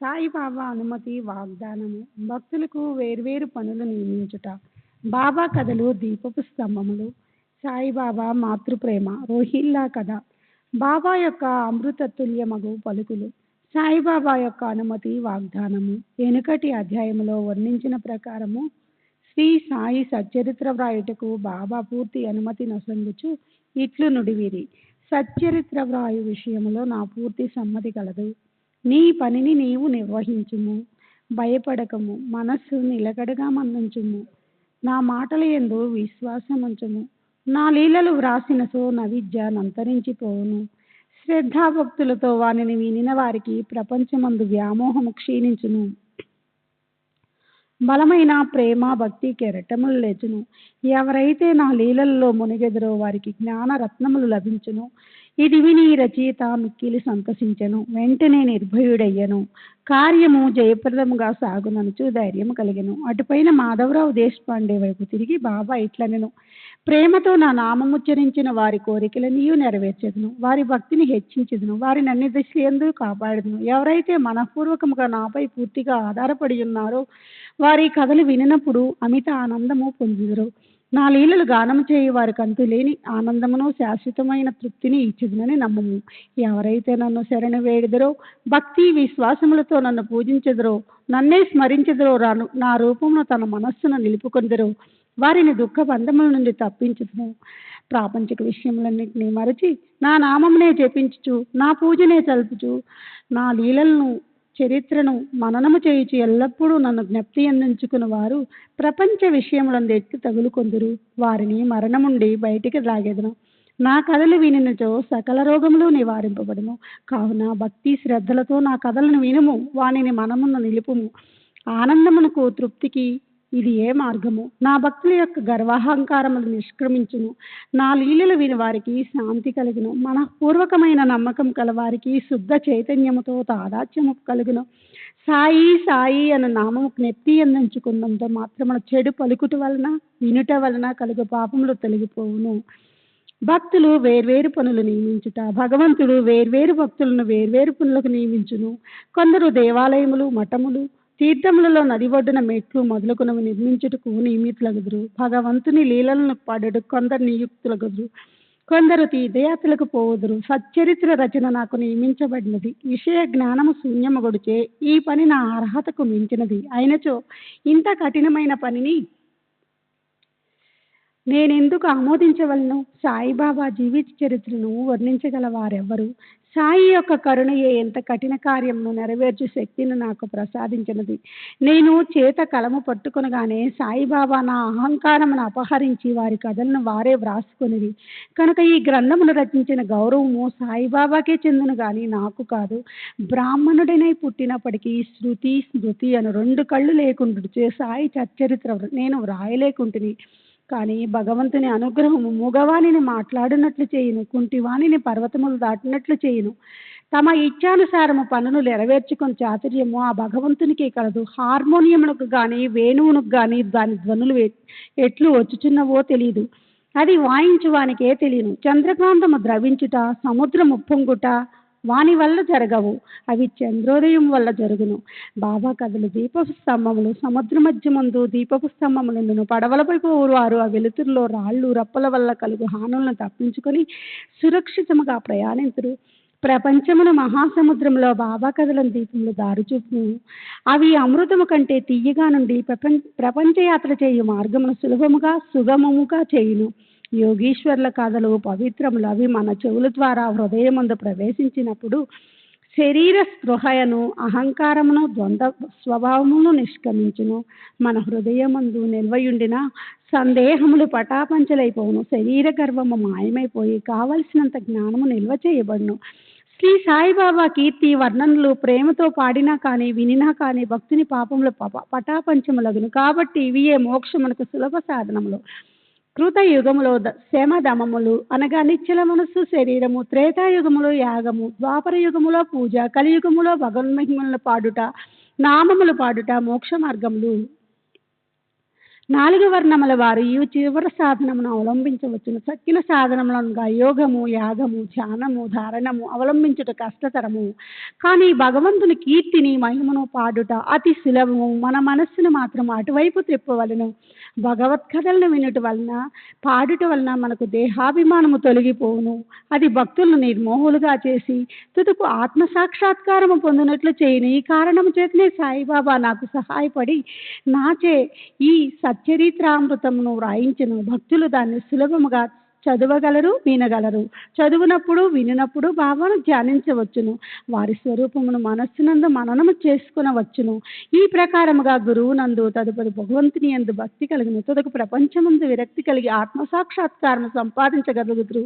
సాయిబాబా అనుమతి వాగ్దానము. భక్తులకు వేర్వేరు పనులు నియమించుట. బాబా కథలు, దీపపు స్తంభములు. సాయిబాబా మాతృప్రేమ. రోహిల్లా కథ. బాబా యొక్క అమృతతుల్యమగు పలుకులు. సాయిబాబా యొక్క అనుమతి వాగ్దానము. వెనుకటి అధ్యాయములో వర్ణించిన ప్రకారము శ్రీ సాయి సచ్చరిత్ర వ్రాయుటకు బాబా పూర్తి అనుమతి నొసంగుచు ఇట్లు నుడివిరి. సచ్చరిత్ర వ్రాయు విషయములో నా పూర్తి సమ్మతి కలదు. నీ పనిని నీవు నిర్వహించుము. భయపడకము. మనస్సు నిలకడగా మన్నుంచుము. నా మాటల యందు విశ్వాసముంచుము. నా లీలలు వ్రాసినసో నా విద్య నంతరించిపోవును. శ్రద్ధాభక్తులతో వానిని వినిన వారికి ప్రపంచమందు వ్యామోహము క్షీణించును. బలమైన ప్రేమ భక్తి కెరటములు లేచును. ఎవరైతే నా లీలల్లో మునిగెదరో వారికి జ్ఞాన రత్నములు లభించును. ఇది విని రచయిత మిక్కిలి సంతసించెను. వెంటనే నిర్భయుడయ్యను. కార్యము జయప్రదముగా సాగుననుచు ధైర్యము కలిగెను. అటుపైన మాధవరావు దేశపాండే వైపు తిరిగి బాబా ఇట్లనెను. ప్రేమతో నా నామముచ్చరించిన వారి కోరికలనియూ నెరవేర్చెదను. వారి భక్తిని హెచ్చించెదను. వారిని అన్ని దిశలందు కాపాడెదను. ఎవరైతే మనఃపూర్వకముగా నాపై పూర్తిగా ఆధారపడి ఉన్నారో వారి కథలు వినినప్పుడు అమిత ఆనందము పొందుదురు. నా లీలలు గానము చేయి వారికి అంతులేని ఆనందమును శాశ్వతమైన తృప్తిని ఇచ్చుదునని నమ్మము. ఎవరైతే నన్ను శరణు వేడుదరో, భక్తి విశ్వాసములతో నన్ను పూజించెదరో, నన్నే స్మరించెదరో, నా రూపమును తన మనస్సును నిలుపుకొందరో వారిని దుఃఖ బంధముల నుండి తప్పించుదును. ప్రాపంచిక విషయములన్నింటినీ మరచి నా నామమునే జపించుచు, నా పూజనే తలుపుచు, నా లీలలను చరిత్రను మననము చేయుచు ఎల్లప్పుడూ నన్ను జ్ఞప్తి అందించుకుని వారు ప్రపంచ విషయములందు ఎక్కి తగులుకొందురు. వారిని మరణముండి బయటికి లాగెదను. నా కథలు వినినచో సకల రోగములు నివారింపబడును. కావున భక్తి శ్రద్ధలతో నా కథలను వినుము, వానిని మనమును నిలుపుము. ఆనందమునకు తృప్తికి ఇది ఏ మార్గము? నా భక్తుల యొక్క గర్వాహంకారములు నిష్క్రమించును. నా లీలలు విని వారికి శాంతి కలుగును. మనఃపూర్వకమైన నమ్మకం కలవారికి శుద్ధ చైతన్యముతో తాదాత్మ్యము కలుగును. సాయి సాయి అన్న నామము జ్ఞప్తి అందించుకున్నంత మాత్రమున చెడు పలుకుట వలన వినుట వలన కలుగు పాపములు తొలగిపోవును. భక్తులు వేర్వేరు పనులు నియమించుట, భగవంతుడు వేర్వేరు భక్తులను వేర్వేరు పనులకు నియమించును. కొందరు దేవాలయములు, మఠములు, తీర్థములలో నది ఒడ్డున మెట్లు మొదలుకునవి నిర్మించుటకు నియమితులగుదురు. భగవంతుని లీలలను పాడుట కొందరు నియుక్తులగుదురు. కొందరు తీర్థయాత్రలకు పోవుదురు. సచ్చరిత్ర రచన నాకు నియమించబడినది. విషయ జ్ఞానము శూన్యమగుడుచే ఈ పని నా అర్హతకు మించినది అయినచో ఇంత కఠినమైన పనిని నేనెందుకు ఆమోదించవలను? సాయిబాబా జీవిత చరిత్రను వర్ణించగల వారెవ్వరు? సాయి యొక్క కరుణయే ఎంత కఠిన కార్యమును నెరవేర్చు శక్తిని నాకు ప్రసాదించినది. నేను చేత కలము పట్టుకొనగానే సాయిబాబా నా అహంకారమును అపహరించి వారి కథలను వారే వ్రాసుకొనిది. కనుక ఈ గ్రంథమును రచించిన గౌరవము సాయిబాబాకే చెందును గాని నాకు కాదు. బ్రాహ్మణుడినై పుట్టినప్పటికీ శృతి స్మృతి అను రెండు కళ్ళు లేకుండుచే సాయి సచ్చరిత్ర నేను వ్రాయలేకుంటుని. కానీ భగవంతుని అనుగ్రహము మూగవాణిని మాట్లాడినట్లు చేయును, కుంటివాణిని పర్వతములు దాటినట్లు చేయును. తమ ఇచ్ఛానుసారము పనులు నెరవేర్చుకుని చాతుర్యము ఆ భగవంతునికి కలదు. హార్మోనియమునకు కానీ వేణువునకు కానీ దాని ధ్వనులు ఎట్లు వచ్చుచున్నవో తెలియదు. అది వాయించువానికే తెలియను. చంద్రకాంతము ద్రవించుట, సముద్రము పొంగుట వాని వల్ల జరగవు, అవి చంద్రోదయం వల్ల జరుగును. బాబా కథలు దీపపు స్తంభములు. సముద్ర మధ్య ముందు దీపపు స్తంభములను పడవలపై పోవారు ఆ వెలుతురులో రాళ్ళు రప్పల వల్ల కలుగు హానులను తప్పించుకొని సురక్షితముగా ప్రయాణింతురు. ప్రపంచమును మహాసముద్రంలో బాబా కథలను దీపములు దారుచూపును. అవి అమృతము కంటే తీయగా నుండి ప్రపంచ యాత్ర చేయు మార్గమును సులభముగా సుగమముగా చేయును. యోగీశ్వర్ల కథలు పవిత్రములు. అవి మన చెవుల ద్వారా హృదయమందు ప్రవేశించినప్పుడు శరీర స్పృహయను అహంకారమును ద్వంద్వ స్వభావమును నిష్క్రమించును. మన హృదయమందు నిల్వయుండిన సందేహములు పటాపంచలైపోవును. శరీర గర్వము మాయమైపోయి కావలసినంత జ్ఞానము నిల్వ చేయబడును. శ్రీ సాయిబాబా కీర్తి వర్ణనలు ప్రేమతో పాడినా కానీ వినినా కానీ భక్తుని పాపములు పటాపంచములగును. కాబట్టి ఇవియే మోక్షమునకు సులభ సాధనములు. కృతయుగములో శమదమములు అనగా నిశ్చల మనస్సు శరీరము, త్రేతాయుగములో యాగము, ద్వాపర యుగములో పూజ, కలియుగములో భగవన్మహిమలను పాడుట, నామములు పాడుట మోక్ష మార్గములు. 4 వర్ణముల వారు ఈ చివరి సాధనమును అవలంబించవచ్చును. చక్కిన సాధనములనగా యోగము, యాగము, ధ్యానము, ధారణము అవలంబించుట కష్టతరము. కానీ భగవంతుని కీర్తిని మహిమను పాడుట అతి సులభము. మన మనస్సును మాత్రం అటువైపు త్రిప్పవలను. భగవత్కథలను వినుట వలన పాడుట వలన మనకు దేహాభిమానము తొలగిపోవును. అది భక్తులను నిర్మోహులుగా చేసి తుదకు ఆత్మసాక్షాత్కారము పొందినట్లు చేయను. ఈ కారణము చేతనే సాయిబాబా నాకు సహాయపడి నాచే ఈ సచ్చరిత్రామృతమును వ్రాయించను. భక్తులు దాన్ని సులభముగా చదవగలరు, వినగలరు. చదువునప్పుడు వినినప్పుడు బాబాను ధ్యానించవచ్చును. వారి స్వరూపమును మనస్సునందు మననము చేసుకునవచ్చును. ఈ ప్రకారముగా గురువునందు తదుపరి భగవంతుని యందు భక్తి కలుగును. తుదకు ప్రపంచమందు విరక్తి కలిగి ఆత్మసాక్షాత్కారము సంపాదించగలుగుతారు.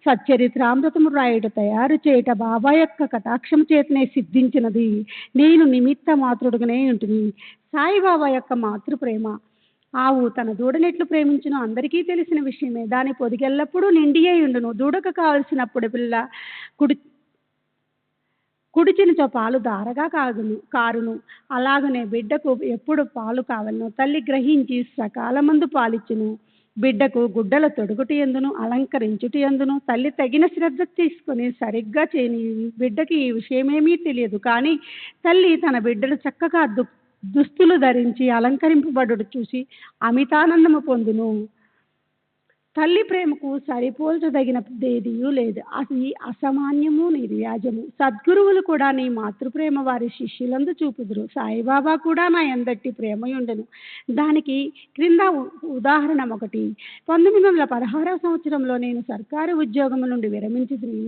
సచ్చరిత్రామృతము రాయుట తయారు చేయట బాబా యొక్క కటాక్షం చేతనే సిద్ధించినది. నేను నిమిత్త మాతృడుగానే ఉంటుంది. సాయిబాబా యొక్క మాతృప్రేమ. ఆవు తన దూడనెట్లు ప్రేమించును అందరికీ తెలిసిన విషయమే. దాని పొదిగెల్లప్పుడూ నిండియే ఉండును. దూడకు కావలసినప్పుడు పిల్ల కుడిచినచో పాలు దారగా కారును. అలాగనే బిడ్డకు ఎప్పుడు పాలు కావలను తల్లి గ్రహించి సకాలమందు పాలిచ్చును. బిడ్డకు గుడ్డల తొడుగుటి ఎందును అలంకరించుటి ఎందును తల్లి తగిన శ్రద్ధ తీసుకొని సరిగ్గా చేయని బిడ్డకి ఈ విషయమేమీ తెలియదు. కానీ తల్లి తన బిడ్డను చక్కగా దుస్తులు ధరించి అలంకరింపబడుట చూసి అమితానందము పొందును. తల్లి ప్రేమకు సరిపోల్చదగినదేదియూ లేదు. అది అసామాన్యము నిర్వ్యాజము. సద్గురువులు కూడా నీ మాతృప్రేమ వారి శిష్యులందు చూపుదురు. సాయిబాబా కూడా నా ఎందట్టి ప్రేమయుండెను. దానికి క్రింద ఉదాహరణ ఒకటి. 1916వ సంవత్సరంలో నేను సర్కారు ఉద్యోగము నుండి విరమించితిని.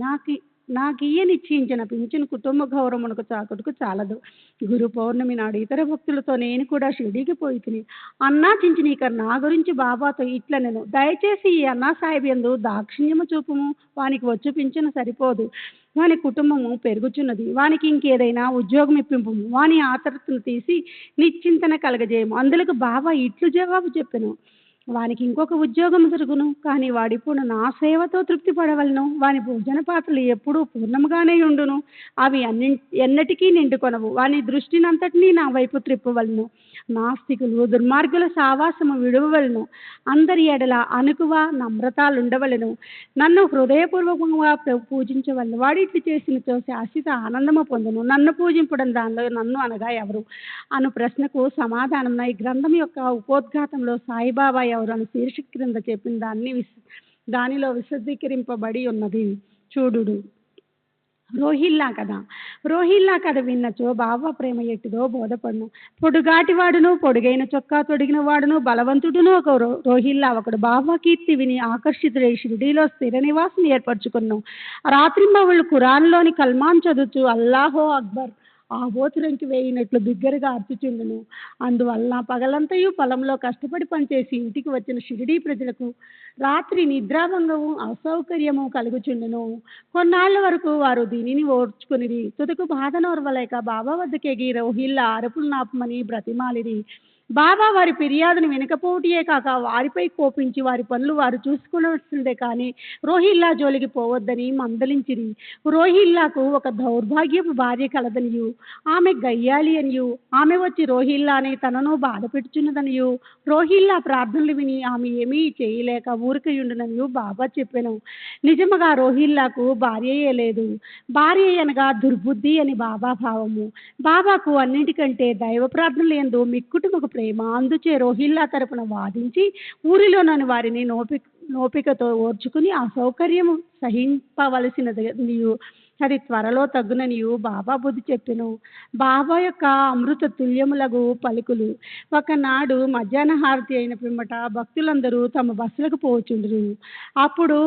నాకియ్య నిశ్చయించిన పింఛను కుటుంబ గౌరవమునకు చాకుటకు చాలదు. గురు పౌర్ణమి నాడు ఇతర భక్తులతో నేను కూడా షిరిడీకి పోయి తిని అన్నా చించినీకర్ నా గురించి బాబాతో ఇట్లా నేను దయచేసి ఈ అన్నా సాహెబ్ యందు దాక్షిణ్యము చూపుము. వానికి వచ్చు పింఛను సరిపోదు. వాని కుటుంబము పెరుగుచున్నది. వానికి ఇంకేదైనా ఉద్యోగం ఇప్పింపు. వాని ఆతరతను తీసి నిశ్చింతన కలగజేయము. అందులకు బాబా ఇట్లు జవాబు చెప్పెను. వానికి ఇంకొక ఉద్యోగం దొరుకును, కానీ వాడిప్పుడు నా సేవతో తృప్తి పడవలను. వాని భోజన పాత్రలు ఎప్పుడూ పూర్ణముగానే ఉండును. అవి ఎన్నటికీ నిండుకొనవు. వాని దృష్టినంతటినీ నా వైపు త్రిప్పవలను. నాస్తికులు దుర్మార్గుల సావాసము విడువవలను. అందరి ఎడల అనుకువ నమ్రతాలుండవలను. నన్ను హృదయపూర్వకంగా పూజించవలను. వాడు ఇట్లు చేసినచో శాశ్వత ఆనందము పొందును. నన్ను పూజింపడం దానిలో నన్ను అనగా ఎవరు అను ప్రశ్నకు సమాధానం ఈ గ్రంథం యొక్క ఉపోద్ఘాతంలో సాయిబాబా ఎవరు అని శీర్షిక క్రింద చెప్పిన దానిలో విశదీకరింపబడి ఉన్నది. చూడుడు. రోహిల్లా కథ విన్నచో బాబా ప్రేమ ఎట్టిదో బోధపడును. పొడుగాటివాడును పొడుగైన చొక్కా తొడిగిన వాడును బలవంతుడును ఒక రోహిల్లా ఒకడు. బాబా కీర్తి విని ఆకర్షితుడై షిరిడీలో స్థిర నివాసం ఏర్పరచుకున్నాం. రాత్రింబవళ్ళు ఖురాన్లోని కల్మాన్ చదువుతూ అల్లాహో అక్బర్ ఆబోతురంకి వేయినట్లు బిగ్గరగా అర్చుచుండును. అందువల్ల పగలంతయు పొలంలో కష్టపడి పనిచేసి ఇంటికి వచ్చిన షిరిడీ ప్రజలకు రాత్రి నిద్రాభంగము అసౌకర్యము కలుగుచుండును. కొన్నాళ్ల వరకు వారు దీనిని ఓర్చుకునిరి. తుదకు బాధనోర్వలేక బాబా వద్దకెగి రోహిల్లా అరుపులు నాపమని బ్రతిమాలిరి. బాబా వారి ఫిర్యాదును వినకపోవటయే కాక వారిపై కోపించి వారి పనులు వారు చూసుకోవాల్సిందే కానీ రోహిల్లా జోలికి పోవద్దని మందలించిరి. రోహిల్లాకు ఒక దౌర్భాగ్యపు భార్య కలదనియు, ఆమె గయ్యాలి అనియు, ఆమె వచ్చి రోహిల్లాని తనను బాధ పెట్టుచున్నదనియు, రోహిల్లా ప్రార్థనలు విని ఆమె ఏమీ చేయలేక ఊరికయుండుననియు బాబా చెప్పెను. నిజముగా రోహిల్లాకు భార్యయే లేదు. భార్య అనగా దుర్బుద్ధి అని బాబా భావము. బాబాకు అన్నిటికంటే దైవ ప్రార్థనలు యందు మిక్కుటకు ప్రేమ. అందుచే రోహిల్లా తరపున వాదించి ఊరిలోని వారిని నోపికతో ఓర్చుకుని అసౌకర్యము సహింపవలసినదియు అది త్వరలో తగ్గుననియు బాబా బుద్ధి చెప్పెను. బాబా యొక్క అమృత తుల్యములగు పలుకులు. ఒకనాడు మధ్యాహ్న హారతి అయిన పిమ్మట భక్తులందరూ తమ బస్సులకు పోచుండ్రు. అప్పుడు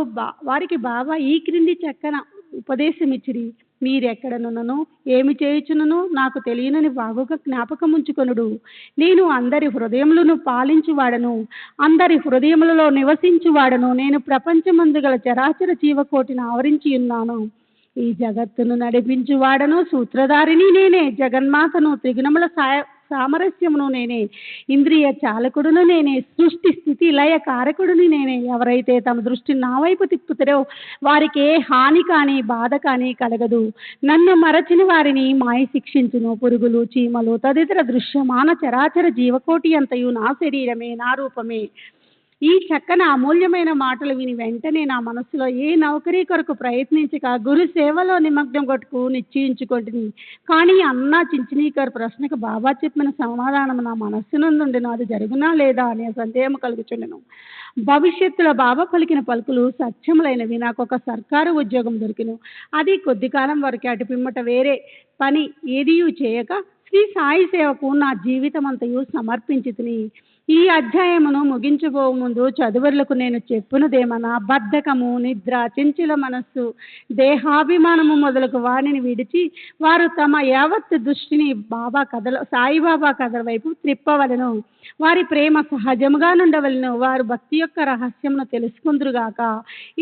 వారికి బాబా ఈ క్రింది చక్కన ఉపదేశమిచ్చిరి. మీరెక్కడనున్నను ఏమి చేయుచునను నాకు తెలియనని బాగుగా జ్ఞాపకముంచుకొనుడు. నేను అందరి హృదయములను పాలించువాడను, అందరి హృదయములలో నివసించువాడను. నేను ప్రపంచమందు గల చరాచర జీవకోటిని ఆవరించి ఉన్నాను. ఈ జగత్తును నడిపించువాడను, సూత్రధారిని నేనే. జగన్మాతను, త్రిగుణముల సామరస్యమును నేనే. ఇంద్రియ చాలకుడును నేనే. సృష్టి స్థితి లయ కారకుడుని నేనే. ఎవరైతే తమ దృష్టి నా వైపు తిప్పుతారో వారికి ఏ హాని కానీ బాధ కానీ కలగదు. నన్ను మరచిన వారిని మాయ శిక్షించును. పురుగులు, చీమలు తదితర దృశ్యమాన చరాచర జీవకోటి అంతయు నా శరీరమే, నా రూపమే. ఈ చక్కని అమూల్యమైన మాటలు విని వెంటనే నా మనసులో ఏ నౌకరీ కొరకు ప్రయత్నించక గురు సేవలో నిమగ్నం కొట్టుకు నిశ్చయించుకుంటుంది. కానీ అన్నా చించినీకర్ ప్రశ్నకు బాబా చెప్పిన సమాధానం నా మనస్సునందుండెను. అది జరుగునా లేదా అనే సందేహం కలుగుచుండెను. భవిష్యత్తులో బాబా పలికిన పలుకులు సత్యములైనవి. నాకు ఒక సర్కారు ఉద్యోగం దొరికిను. అది కొద్ది కాలం వరకే. అటు పిమ్మట వేరే పని ఏదియూ చేయక శ్రీ సాయి సేవకు నా జీవితం అంతయు సమర్పించి తిని ఈ అధ్యాయమును ముగించబో ముందు చదువులకు నేను చెప్పునదేమన్నా బద్ధకము, నిద్ర, చంచల మనస్సు, దేహాభిమానము మొదలకు వారిని విడిచి వారు తమ యావత్ దృష్టిని సాయిబాబా కథల వైపు త్రిప్పవలను. వారి ప్రేమ సహజముగా నుండవలను. వారు భక్తి యొక్క రహస్యమును తెలుసుకుందురుగాక.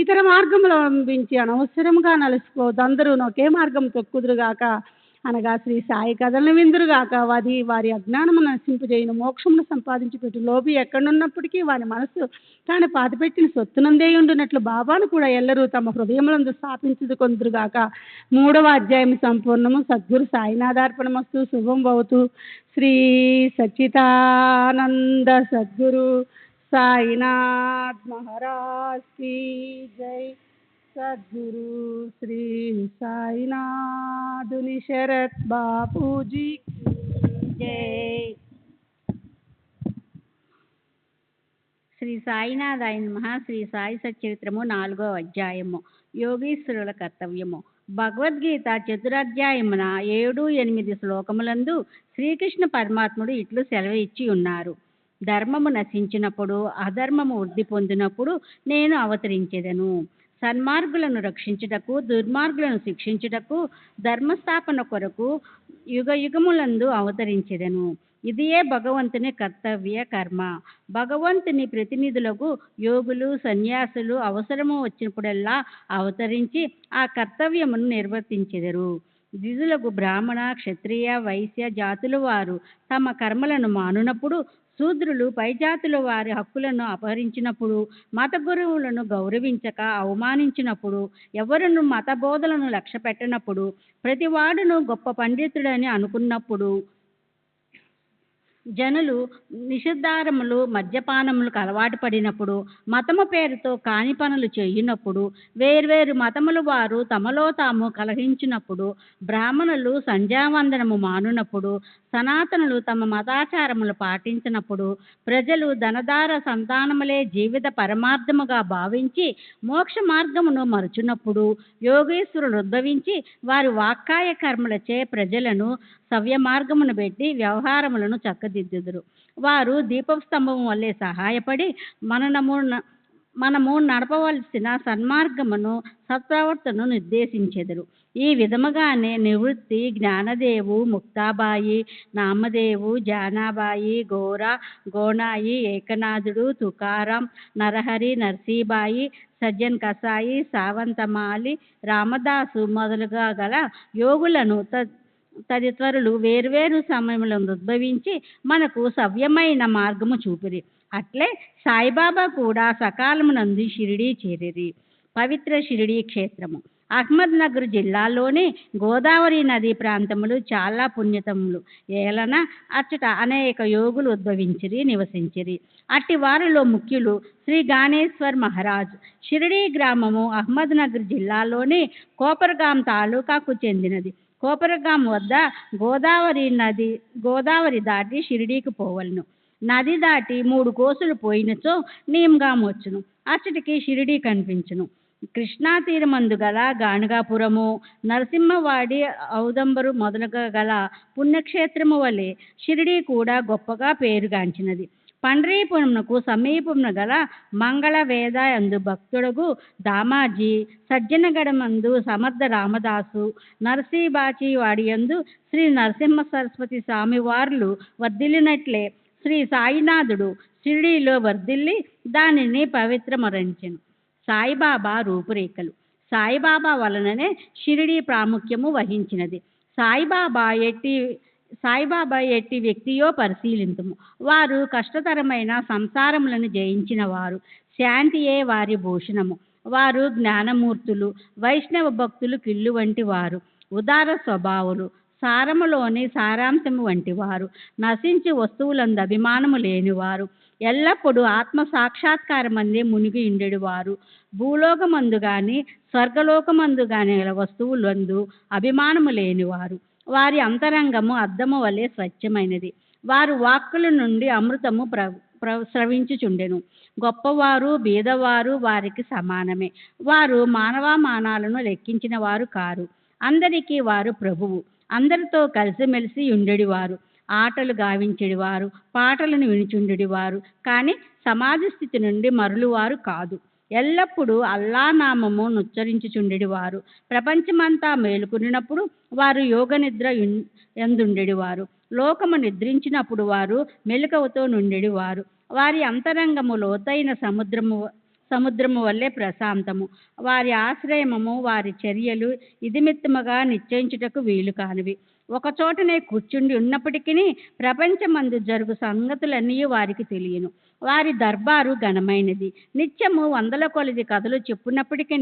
ఇతర మార్గములు అవలంబించి అనవసరముగా నలుసుకోవద్దు. అందరూ ఒకే మార్గం తొక్కుదురుగాక. అనగా శ్రీ సాయి కథలను విందురుగాక. వారి అజ్ఞానము నశింపజేయును. మోక్షమును సంపాదించి పెట్టు. లోబి ఎక్కడున్నప్పటికీ వారి మనస్సు తాను పాతిపెట్టిన సొత్తునందే ఉండునట్లు బాబాను కూడా ఎల్లరూ తమ హృదయములందు స్థాపించుకొందురుగాక. 3వ అధ్యాయం సంపూర్ణము. సద్గురు సాయినాథార్పణమస్తు. శుభం భవతు. శ్రీ సచ్చిదానంద సద్గురు సాయినాథ్ మహారాజ్ की जय. सद्गुरु श्री साईनाथ शरद बापू जी की जय. శ్రీ సాయినాథాయ నమః. శ్రీ సాయి సచ్చరిత్రము 4వ అధ్యాయము. యోగీశ్వరుల కర్తవ్యము. భగవద్గీత చతురాధ్యాయమున 7-8 శ్లోకములందు శ్రీకృష్ణ పరమాత్ముడు ఇట్లు సెలవు ఇచ్చి ఉన్నారు. ధర్మము నశించినప్పుడు, అధర్మము వృద్ధి పొందినప్పుడు నేను అవతరించెదను. సన్మార్గులను రక్షించుటకు, దుర్మార్గులను శిక్షించుటకు, ధర్మస్థాపన కొరకు యుగ యుగములందు అవతరించెదను. ఇదియే భగవంతుని కర్తవ్య కర్మ. భగవంతుని ప్రతినిధులకు యోగులు, సన్యాసులు అవసరము వచ్చినప్పుడల్లా అవతరించి ఆ కర్తవ్యమును నిర్వర్తించెదరు. ద్విజులకు బ్రాహ్మణ, క్షత్రియ, వైశ్య జాతుల వారు తమ కర్మలను మానునప్పుడు, శూద్రులు పై జాతుల వారి హక్కులను అపహరించినప్పుడు, మత గురువులను గౌరవించక అవమానించినప్పుడు, ఎవరును మత బోధలను లక్ష్య పెట్టనప్పుడు, ప్రతివాడును గొప్ప పండితుడని అనుకున్నప్పుడు, జనులు నిషిద్ధారములు మద్యపానములకు అలవాటు పడినప్పుడు, మతము పేరుతో కాని పనులు చేయునప్పుడు, వేర్వేరు మతముల వారు తమలో తాము కలహించినప్పుడు, బ్రాహ్మణులు సంధ్యావందనము మానునప్పుడు, సనాతనులు తమ మతాచారములు పాటించినప్పుడు, ప్రజలు ధనదార సంతానములే జీవిత పరమార్థముగా భావించి మోక్ష మార్గమును మరచునప్పుడు, యోగేశ్వరులు ఉద్భవించి వారి వాక్కాయ కర్మలచే ప్రజలను సవ్య మార్గమును పెట్టి వ్యవహారములను చక్కదిద్దుదురు. వారు దీపస్తంభం వల్లే సహాయపడి మనము నడపవలసిన సన్మార్గమును, సత్ప్రవర్తనను నిర్దేశించెదరు. ఈ విధముగానే నివృత్తి, జ్ఞానదేవు, ముక్తాబాయి, నామదేవు, జానాబాయి, గోనాయి, ఏకనాథుడు, తుకారాం, నరహరి, నర్సీబాయి, సజ్జన్ కసాయి, సావంతమాలి, రామదాసు మొదలుగా గల యోగులను తదితరులు వేర్వేరు సమయములను ఉద్భవించి మనకు సవ్యమైన మార్గము చూపిరి. అట్లే సాయిబాబా కూడా సకాలమునందు షిరిడీ చేరిరి. పవిత్ర షిరిడీ క్షేత్రము అహ్మద్నగర్ జిల్లాలోని గోదావరి నదీ ప్రాంతములు చాలా పుణ్యతములు ఏలన అచ్చట అనేక యోగులు ఉద్భవించిరి, నివసించిరి. అట్టి వారిలో ముఖ్యులు శ్రీ గానేశ్వర్ మహారాజ్. షిరిడీ గ్రామము అహ్మద్నగర్ జిల్లాలోని కోపర్గాం తాలూకాకు చెందినది. కోపరగాం వద్ద గోదావరి దాటి షిరిడీకి పోవలను. నది దాటి 3 కోసులు పోయినచో నీమ్గాం వచ్చును. అచ్చటికి షిరిడీ కనిపించును. కృష్ణా తీరమందు గల గాణగాపురము, నరసింహవాడి, ఔదంబరు మొదలుగా గల పుణ్యక్షేత్రము వలె షిరిడీ కూడా గొప్పగా పేరుగాంచినది. పండ్రీపురమునకు సమీపమున గల మంగళ వేద యందు భక్తుడగు దామాజీ, సజ్జనగడమందు సమర్థ రామదాసు, నరసీబాచి వాడియందు శ్రీ నరసింహ సరస్వతి స్వామివార్లు వర్ధిల్లినట్లే శ్రీ సాయినాథుడు షిరిడీలో వర్ధిల్లి దానిని పవిత్రమరించెను. సాయిబాబా రూపురేఖలు. సాయిబాబా వలననే షిరిడీ ప్రాముఖ్యము వహించినది. సాయిబాబా ఎట్టి వ్యక్తియో పరిశీలింతుము. వారు కష్టతరమైన సంసారములను జయించిన వారు. శాంతియే వారి భూషణము. వారు జ్ఞానమూర్తులు, వైష్ణవ భక్తులు కిల్లు వంటి వారు, ఉదార స్వభావులు, సారములోని సారాంశము వంటి వారు, నశించి వస్తువులందు అభిమానము లేనివారు, ఎల్లప్పుడూ ఆత్మ సాక్షాత్కారమందే మునిగి ఉండేవారు, భూలోకమందు గాని స్వర్గలోకమందు గాని గల వస్తువులందు అభిమానము లేనివారు. వారి అంతరంగము అద్దము వలె స్వచ్ఛమైనది. వారు వాక్కుల నుండి అమృతము స్రవించుచుండెను. గొప్పవారు, బీదవారు వారికి సమానమే. వారు మానవామానాలను లెక్కించిన వారు కారు. అందరికీ వారు ప్రభువు. అందరితో కలిసిమెలిసి ఉండేవారు. ఆటలు గావించేవారు, పాటలను వినుచుండేవారు. కానీ సమాధి స్థితి నుండి మరలువారు కాదు. ఎల్లప్పుడూ అల్లా నామము నుచ్చరించుచుండేవారు. ప్రపంచమంతా మేలుకున్నప్పుడు వారు యోగ నిద్ర ఎందుండేవారు. లోకము నిద్రించినప్పుడు వారు మెలకువతో నుండేవారు. వారి అంతరంగము లోతైన సముద్రము వల్లే ప్రశాంతము. వారి ఆశ్రయము, వారి చర్యలు ఇదిమిత్తముగా నిశ్చయించుటకు వీలు కానివి. ఒకచోటనే కూర్చుండి ఉన్నప్పటికీ ప్రపంచమందు జరుగు సంగతులన్నీ వారికి తెలియను. వారి దర్బారు ఘనమైనది. నిత్యము 100 కొలది కథలు చెప్పున్నప్పటికీ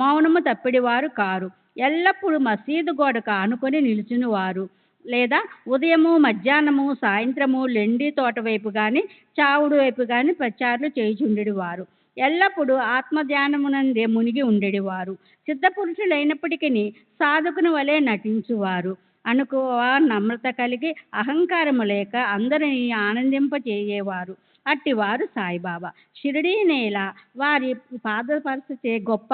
మౌనము తప్పిడివారు కారు. ఎల్లప్పుడూ మసీదు గోడకు ఆనుకొని నిలుచునివారు. లేదా ఉదయము, మధ్యాహ్నము, సాయంత్రము లెండి తోట వైపు గాని చావుడు వైపు గాని ప్రచారాలు చేయుచుండేవారు. ఎల్లప్పుడూ ఆత్మధ్యానమునందే మునిగి ఉండేవారు. సిద్ధపురుషులైనప్పటికీ సాధకుని వలె నటించువారు. నమ్రత కలిగి అహంకారము లేక అందరినీ ఆనందింపచేయేవారు. అట్టివారు సాయిబాబా. షిరిడీ నేల వారి పాదపరిచే గొప్ప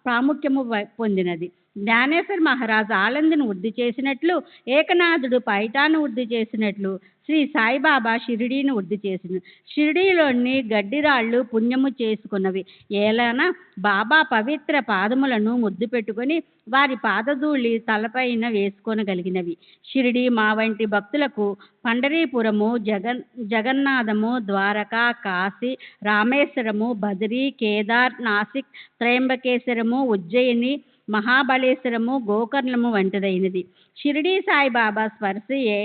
ప్రాముఖ్యము పొందినది. జ్ఞానేశ్వర్ మహారాజ్ ఆలందిని వృద్ధి చేసినట్లు, ఏకనాథుడు పైటాను వృద్ధి చేసినట్లు శ్రీ సాయిబాబా షిరిడీని వృద్ధి చేసిన. షిరిడీలోని గడ్డిరాళ్ళు పుణ్యము చేసుకున్నవి. ఏలన బాబా పవిత్ర పాదములను ముద్దు పెట్టుకొని వారి పాదధూళి తలపైన వేసుకొనగలిగినవి. షిరిడి మా వంటి భక్తులకు పండరీపురము, జగన్నాథము, ద్వారకా, కాశీ, రామేశ్వరము, బదరీ, కేదార్, నాసిక్, త్రయంబకేశ్వరము, ఉజ్జయిని, మహాబలేశ్వరము, గోకర్ణము వంటిదైనది. షిరిడీ సాయిబాబా స్పర్శయే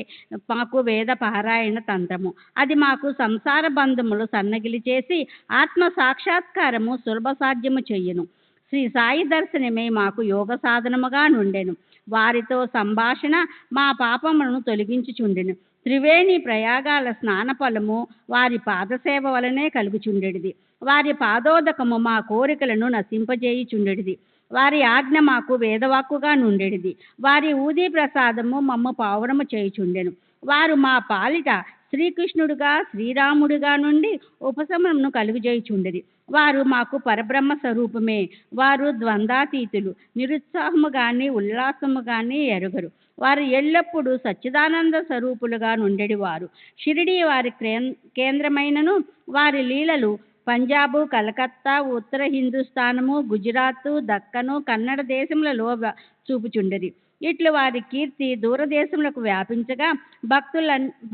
మాకు వేద పారాయణ తంత్రము. అది మాకు సంసార బంధములు సన్నగిలి చేసి ఆత్మ సాక్షాత్కారము సులభ సాధ్యము చెయ్యను. శ్రీ సాయి దర్శనమే మాకు యోగ సాధనముగా నుండెను. వారితో సంభాషణ మా పాపములను తొలగించుచుండెను. త్రివేణి ప్రయాగాల స్నాన ఫలము వారి పాదసేవ వలనే కలుగుచుండెడిది. వారి పాదోదకము మా కోరికలను నశింపజేయుచుండెడిది. వారి ఆజ్ఞ మాకు వేదవాక్కుగా నుండెడిది. వారి ఊదీ ప్రసాదము మమ్మ పావనము చేయుచుండెను. వారు మా పాలిట శ్రీకృష్ణుడుగా, శ్రీరాముడిగా నుండి ఉపశమనమును కలుగజేయుచుండెది. వారు మాకు పరబ్రహ్మ స్వరూపమే. వారు ద్వంద్వాతీతులు. నిరుత్సాహము గాని ఉల్లాసము గాని ఎరుగరు. వారు ఎల్లప్పుడూ సచ్చిదానంద స్వరూపులుగా నుండెడి వారు. షిరిడి వారి కేంద్రమైనను వారి లీలలు పంజాబు, కలకత్తా, ఉత్తర హిందుస్థానము, గుజరాతు, దక్కను, కన్నడ దేశములలో చూపుచుండెది. ఇట్లు వారి కీర్తి దూరదేశములకు వ్యాపించగా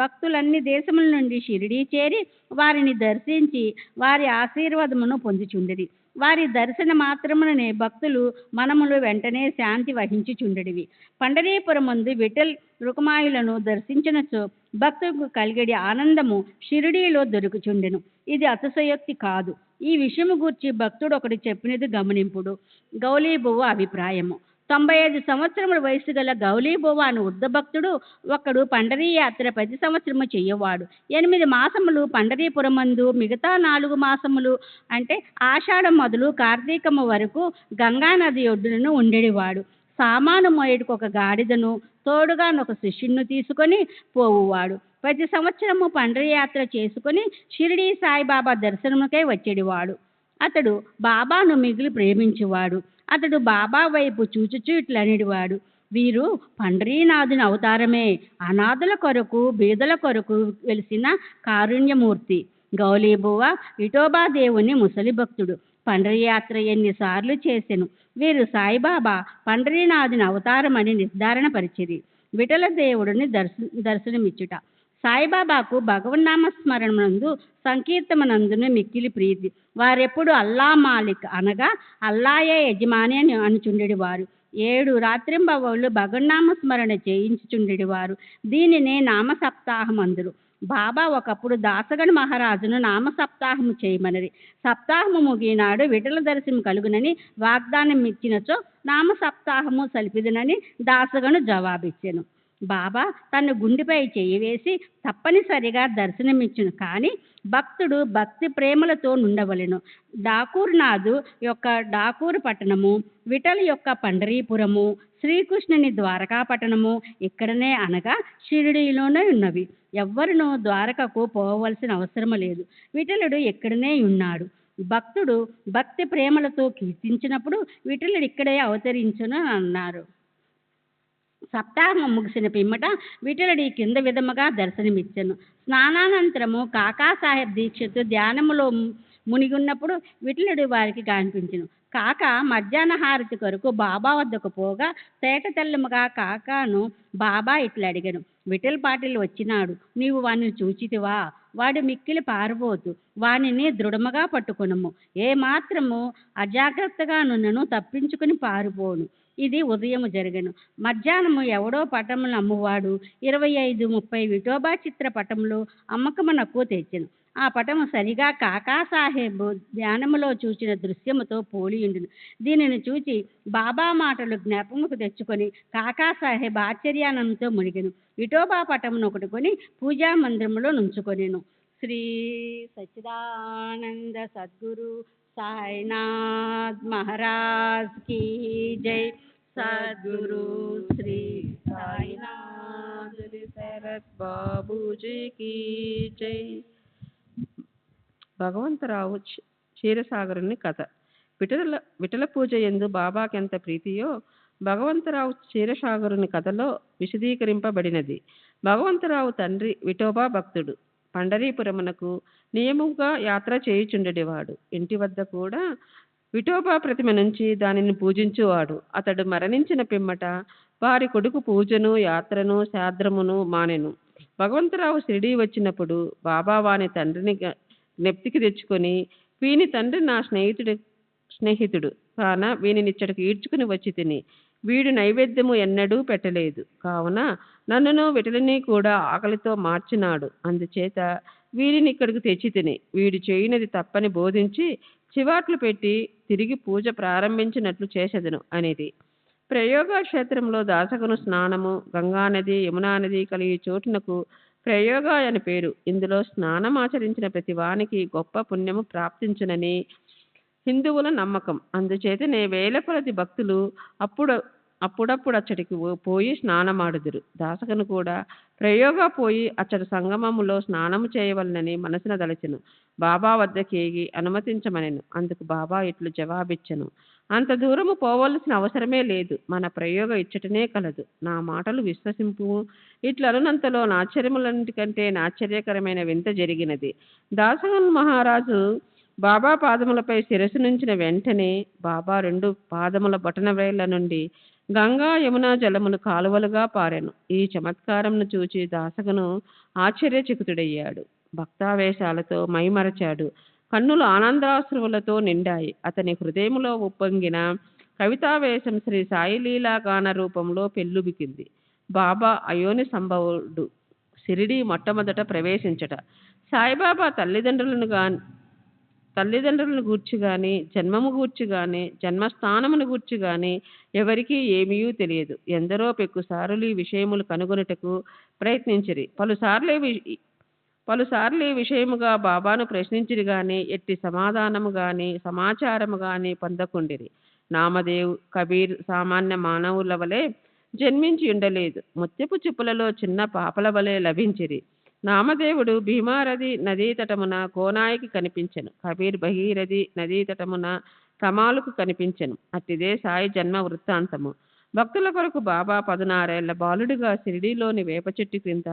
భక్తులన్ని దేశముల నుండి షిరిడీ చేరి వారిని దర్శించి వారి ఆశీర్వాదమును పొందుచుండెది. వారి దర్శన మాత్రముననే భక్తులు మనములు వెంటనే శాంతి వహించుచుండెడివి. పండరీపురమందు విఠల్ రుకుమాయులను దర్శించినచో భక్తులకు కలిగడి ఆనందము షిరిడీలో దొరుకుచుండెను. ఇది అతిశయోక్తి కాదు. ఈ విషయము గూర్చి భక్తుడు ఒకటి చెప్పినది గమనింపుడు. గౌలీబువ్వ అభిప్రాయము. 95 సంవత్సరముల వయసు గల గౌలీబువ్వ అను వృద్ధ భక్తుడు ఒకడు పండరీ యాత్ర ప్రతి సంవత్సరము చెయ్యవాడు. 8 మాసములు పండరీపురమందు, మిగతా 4 మాసములు అంటే ఆషాఢం మొదలు కార్తీకము వరకు గంగానది ఒడ్డునను ఉండేవాడు. సామాను మోయడికి ఒక గాడిదను తోడుగా ఒక శిష్యును తీసుకొని పోవువాడు. ప్రతి సంవత్సరము పండరీ యాత్ర చేసుకొని షిరిడీ సాయిబాబా దర్శనముకై వచ్చేడివాడు. అతడు బాబాను మిగిలి ప్రేమించేవాడు. అతడు బాబా వైపు చూచుచూ ఇట్లనేడివాడు: వీరు పండరీనాథుని అవతారమే. అనాథుల కొరకు, బీదల కొరకు వెలిసిన కారుణ్యమూర్తి. గౌలీబువ్వ విఠోబా దేవుని ముసలి భక్తుడు. పండరీ యాత్ర ఎన్నిసార్లు చేసెను. వీరు సాయిబాబా పండరీనాథుని అవతారమని నిర్ధారణ పరిచిరి. విఠల దేవుడిని దర్శనమిచ్చుట. సాయిబాబాకు భగవన్నామస్మరణనందు సంకీర్తమనందును మిక్కిలి ప్రీతి. వారెప్పుడు అల్లా మాలిక్ అనగా అల్లాయే యజమాని అని అనుచుండెడి వారు. 7 రాత్రింబవళ్ళు భగవన్నామస్మరణ చేయించుచుండెడివారు. దీనినే నామ సప్తాహం అందురు. బాబా ఒకప్పుడు దాసగణ మహారాజును నామ సప్తాహము చేయమనరి. సప్తాహము ముగినాడు విఠల దర్శనం కలుగునని వాగ్దానం ఇచ్చినచో నామ సప్తాహము సలిపిదనని దాసగను జవాబిచ్చెను. బాబా తన గుండెపై చేయి వేసి తప్పనిసరిగా దర్శనమిచ్చును. కానీ భక్తుడు భక్తి ప్రేమలతో నుండవలెను. డాకూర్నాథు యొక్క డాకూరు పట్టణము, విఠల్ యొక్క పండరీపురము, శ్రీకృష్ణుని ద్వారకా పట్టణము ఇక్కడనే అనగా షిరిడీలోనే ఉన్నవి. ఎవ్వరునూ ద్వారకకు పోవలసిన అవసరం లేదు. విఠలుడు ఇక్కడనే ఉన్నాడు. భక్తుడు భక్తి ప్రేమలతో కీర్తించినప్పుడు విఠలుడు ఇక్కడే అవతరించును అన్నారు. సప్తాహం ముగిసిన పిమ్మట విఠలుడి కింద విధముగా దర్శనమిచ్చెను. స్నానానంతరము కాకాసాహెబ్ దీక్షిత్ ధ్యానములో మునిగున్నప్పుడు విఠలుడు వారికి కనిపించెను. కాక మధ్యాహ్న హారతి కొరకు బాబా వద్దకు పోగా తేట తెల్లముగా కాకాను బాబా ఇట్లా అడిగాను: విఠల్ పాటిల్ వచ్చినాడు, నీవు వాణ్ణి చూచితివా? వాడు మిక్కిలి పారబోతు, వానిని దృఢముగా పట్టుకొనుము. ఏ మాత్రము అజాగ్రత్తగా నున్నను తప్పించుకుని పారిపోను. ఇది ఉదయము జరగను. మధ్యాహ్నము ఎవడో పటములు అమ్మువాడు 25-30 విఠోబా చిత్ర పటములు అమ్మకమునకు తెచ్చెను. ఆ పటము సరిగా కాకాసాహెబ్ ధ్యానములో చూచిన దృశ్యముతో పోలియుండును. దీనిని చూచి బాబా మాటలు జ్ఞాపముకు తెచ్చుకొని కాకాసాహెబ్ ఆశ్చర్యానందంతో మునిగెను. విఠోబా పటమును ఒకటి కొని పూజా మందిరములో నుంచుకొనెను. శ్రీ సచ్చిదానంద సద్గురు సాయినాథ్ మహారాజ్ की जय. सद्गुरु श्री साईनाथ शरद बाबू जी की जय. భగవంతరావు క్షీరసాగరుని కథ. విఠల పూజ ఎందు బాబాకెంత ప్రీతియో భగవంతరావు క్షీరసాగరుని కథలో విశదీకరింపబడినది. భగవంతరావు తండ్రి విఠోబా భక్తుడు. పండరీపురమునకు నియముగా యాత్ర చేయుచుండెడివాడు. ఇంటి వద్ద కూడా విఠోబా ప్రతిమ నుంచి దానిని పూజించువాడు. అతడు మరణించిన పిమ్మట వారి కొడుకు పూజను, యాత్రను, శాద్రమును మానెను. భగవంతరావు షిరిడీ వచ్చినప్పుడు బాబా వాని తండ్రిని జ్ఞప్తికి తెచ్చుకొని, వీని తండ్రి నా స్నేహితుడు కాన వీనినిచ్చడికి ఈడ్చుకుని వచ్చి తిని, వీడు నైవేద్యము ఎన్నడూ పెట్టలేదు, కావున నన్నును విఠలిని కూడా ఆకలితో మార్చినాడు. అందుచేత వీరిని ఇక్కడికి తెచ్చి తిని, వీడు చేయినది తప్పని బోధించి చివాట్లు పెట్టి తిరిగి పూజ ప్రారంభించినట్లు చేసెదను అనేది. ప్రయోగ క్షేత్రంలో దాసకును స్నానము గంగానది, యమునా నది కలిగి చోటునకు ప్రయోగ అని పేరు. ఇందులో స్నానం ఆచరించిన ప్రతి వానికి గొప్ప పుణ్యము ప్రాప్తించునని హిందువుల నమ్మకం. అందుచేతనే వేల కొలది భక్తులు అప్పుడప్పుడు అచ్చటికి పోయి స్నానమాడుదురు. దాసకను కూడా ప్రయోగ పోయి అచ్చటి సంగమములో స్నానము చేయవలనని మనసున దలచెను. బాబా వద్దకేగి అనుమతించమనెను. అందుకు బాబా ఇట్లు జవాబిచ్చెను, అంత దూరము పోవలసిన అవసరమే లేదు, మన ప్రయోగ ఇచ్చటనే కలదు. నా మాటలు విశ్వసింపు. ఇట్లనునంతలో నాశ్చర్యములన్నిటికంటే నాశ్చర్యకరమైన వింత జరిగినది. దాసగన్ మహారాజు బాబా పాదములపై శిరస్సు నుంచిన వెంటనే బాబా 2 పాదముల బొటన వేళ్ల నుండి గంగా యమునా జలములు కాలువలుగా పారెను. ఈ చమత్కారంను చూచి దాసగను ఆశ్చర్యచకితుడయ్యాడు. భక్తావేశాలతో మైమరచాడు. కన్నులు ఆనందాశ్రువులతో నిండాయి. అతని హృదయములో ఉప్పొంగిన కవితావేశం శ్రీ సాయి లీలాగాన రూపంలో పెళ్ళుబికింది. బాబా అయోని సంభవుడు. షిరిడీ మొట్టమొదట ప్రవేశించట. సాయిబాబా తల్లిదండ్రులను గూర్చి గాని, జన్మము గూర్చి గాని, జన్మస్థానమును గూర్చి గాని ఎవరికీ ఏమీ తెలియదు. ఎందరో పెక్కుసార్లు ఈ విషయములు కనుగొనుటకు ప్రయత్నించిరి. పలుసార్లు ఈ విషయముగా బాబాను ప్రశ్నించిరి గాని ఎట్టి సమాధానము గాని సమాచారము గాని పొందకుండిరి. నామదేవ్, కబీర్ సామాన్య మానవుల వలె జన్మించి ఉండలేదు. ముత్యపు చిప్పులలో చిన్న పాపల వలె లభించిరి. నామదేవుడు భీమారథి నదీ తటమున కోనాయికి కనిపించెను. కబీర్ భగీరథి నదీ తటమున తమాలుకు కనిపించెను. అట్టిదే సాయి జన్మ వృత్తాంతము. భక్తుల కొరకు బాబా 16 ఏళ్ల బాలుడిగా షిరిడీలోని వేప చెట్టు క్రింద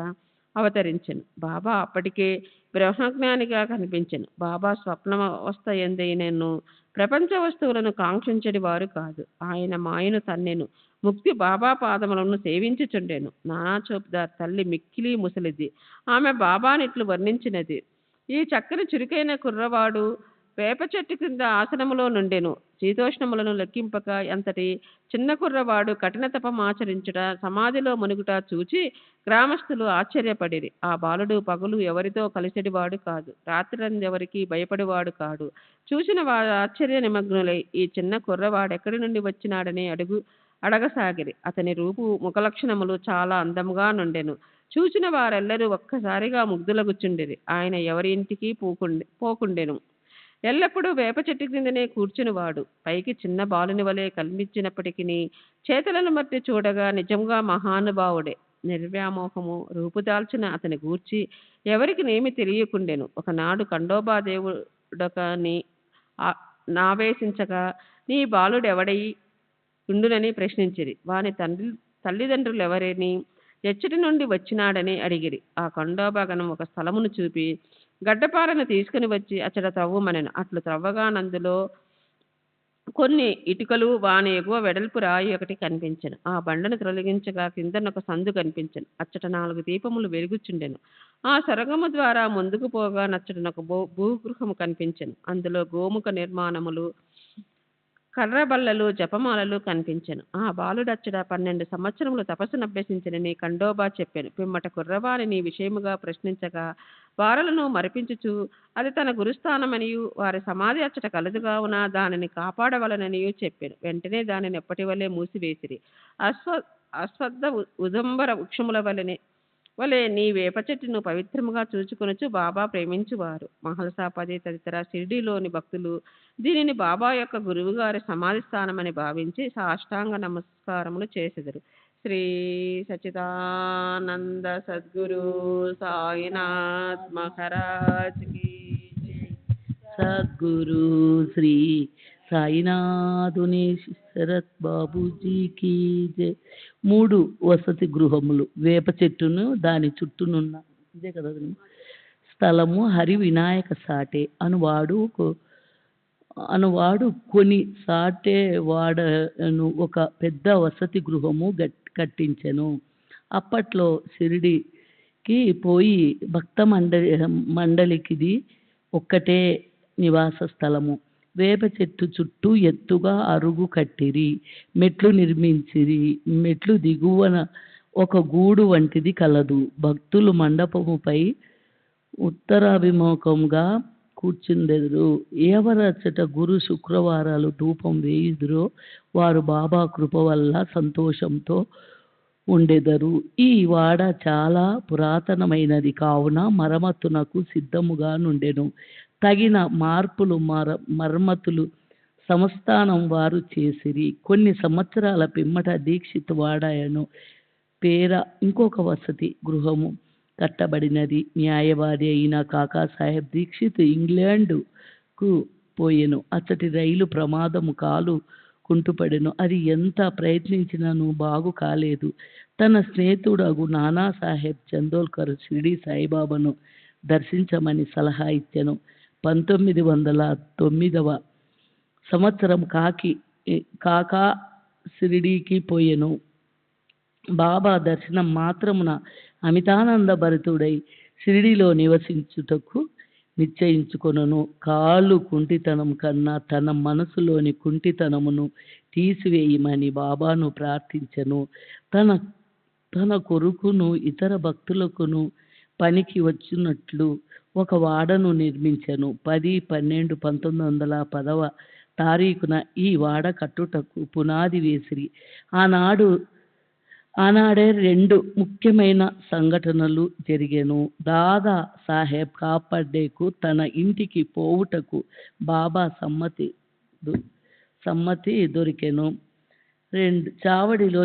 అవతరించెను. బాబా అప్పటికే బ్రహ్మజ్ఞానిగా కనిపించెను. బాబా స్వప్నవస్థ ఎందైనను ప్రపంచ వస్తువులను కాంక్షించడి వారు కాదు. ఆయన మాయను తన్నెను. ముక్తి బాబా పాదములను సేవించుచుండెను. నానా చోప్దార్ తల్లి మిక్కిలి ముసలిది. ఆమె బాబానిట్లు వర్ణించినది, ఈ చక్కని చురుకైన కుర్రవాడు వేప చెట్టు కింద ఆసనములో నుండెను. శీతోష్ణములను లెక్కింపక అంతటి చిన్న కుర్రవాడు కఠిన తపమాచరించుట, సమాధిలో మునుగుట చూచి గ్రామస్తులు ఆశ్చర్యపడిరి. ఆ బాలుడు పగులు ఎవరితో కలిసెడివాడు కాదు, రాత్రందెవరికి భయపడివాడు కాడు. చూసిన వారు ఆశ్చర్య నిమగ్నులై ఈ చిన్న కుర్రవాడెక్కడి నుండి వచ్చినాడని అడగసాగిరి. అతని రూపు ముఖలక్షణములు చాలా అందముగా నుండెను. చూసిన వారెల్లరూ ఒక్కసారిగా ముగ్ధులగుచుండిరి. ఆయన ఎవరి ఇంటికి పోకుండెను. ఎల్లప్పుడూ వేప చెట్టు క్రిందనే కూర్చునివాడు. పైకి చిన్న బాలుని వలె కనిపించినప్పటికీ చేతులను బట్టి చూడగా నిజంగా మహానుభావుడే. నిర్వ్యామోహము రూపుదాల్చిన అతని గూర్చి ఎవరికి నేమి తెలియకుండెను. ఒకనాడు ఖండోబా దేవుడొకని నావేశించగా, నీ బాలుడెవడై ఉండునని ప్రశ్నించిరి. వాని తల్లిదండ్రులు ఎవరని, ఎచ్చటి నుండి వచ్చినాడని అడిగిరి. ఆ ఖండోబాగనం ఒక స్థలమును చూపి గడ్డపారను తీసుకుని వచ్చి అచ్చట త్రవ్వమనెను. అట్లు త్రవ్వగానందులో కొన్ని ఇటుకలు వాని ఎగువ వెడల్పు రాయి ఒకటి కనిపించెను. ఆ బండను తొలగించగా కిందనొక సందు కనిపించెను. అచ్చట 4 దీపములు వెలుగుచుండెను. ఆ సొరగము ద్వారా ముందుకు పోగా నచ్చటనొక భూగృహము కనిపించెను. అందులో గోముఖ నిర్మాణములు, కర్రబల్లలు, జపమాలలు కనిపించెను. ఆ బాలుడచ్చట 12 సంవత్సరములు తపస్సును అభ్యసించనని ఖండోబా చెప్పాను. పిమ్మట కుర్రవారిని విషయముగా ప్రశ్నించగా వారలను మరిపించుచు అది తన గురుస్థానమనియు వారి సమాధి అచ్చట కలదుగావున దానిని కాపాడవలననియు చెప్పాను. వెంటనే దానిని ఎప్పటి వలె మూసివేసిరి. అశ్వద్ధ ఉదంబర వృక్షముల వలె నీ వేప చెట్టును పవిత్రముగా చూచుకొనుచు బాబా ప్రేమించువారు. మహల్సాపతి తదితర షిరిడీలోని భక్తులు దీనిని బాబా యొక్క గురువుగారి సమాధి స్థానమని భావించి సాష్టాంగ నమస్కారములు చేసెదరు. శ్రీ సచిదానంద సద్గురు సాయినాథ్ మహారాజ్ కీ జై. సద్గురు శ్రీ సాయినాథుని శరత్ బాబూజీకి జై. 3 వసతి గృహములు, వేప చెట్టును దాని చుట్టూనున్న ఇదే కదా స్థలము హరి వినాయక సాటే అనువాడు కొని సాటే వాడను ఒక పెద్ద వసతి గృహము కట్టించెను. అప్పట్లో షిరిడికి పోయి భక్త మండలికిది ఒక్కటే నివాస స్థలము. వేప చెట్టు చుట్టూ ఎత్తుగా అరుగు కట్టిరి, మెట్లు నిర్మించిరి. మెట్లు దిగువన ఒక గూడు వంటిది కలదు. భక్తులు మండపముపై ఉత్తరాభిముఖంగా కూర్చుండెదరు. ఎవరచ్చట గురు శుక్రవారాలు ధూపం వేయుదురో వారు బాబా కృప వల్ల సంతోషంతో ఉండెదరు. ఈ వాడ చాలా పురాతనమైనది కావున మరమ్మతునకు సిద్ధముగా నుండెను. తగిన మార్పులు మరమ్మతులు సంస్థానం వారు చేసిరి. కొన్ని సంవత్సరాల పిమ్మట దీక్షిత్ వాడయను పేర ఇంకొక వసతి గృహము కట్టబడినది. న్యాయవాది అయిన కాకాసాహెబ్ దీక్షిత్ ఇంగ్లాండుకు పోయెను. అతడి రైలు ప్రమాదము కాలు కుంటుపడెను. అది ఎంత ప్రయత్నించినను బాగు కాలేదు. తన స్నేహితుడగు నానాసాహెబ్ చందోల్కర్ షిరిడి సాయిబాబాను దర్శించమని సలహా ఇచ్చెను. 1909 సంవత్సరం కాకా షిరిడీకి పోయెను. బాబా దర్శనం మాత్రమున అమితానంద భరితుడై షిరిడిలో నివసించుటకు నిశ్చయించుకొనను. కాలు కుంటితనం కన్నా తన మనసులోని కుంటితనమును తీసివేయమని బాబాను ప్రార్థించెను. తన కొరుకును ఇతర భక్తులకును పనికి వచ్చినట్లు ఒక వాడను నిర్మించెను. 10/12/1910 తారీఖున ఈ వాడ కట్టుటకు పునాది వేసిరి. ఆనాడే 2 ముఖ్యమైన సంఘటనలు జరిగెను. దాదా సాహెబ్ కాపాడేకు తన ఇంటికి పోవుటకు బాబా సమ్మతి దొరికెను. 2 చావడిలో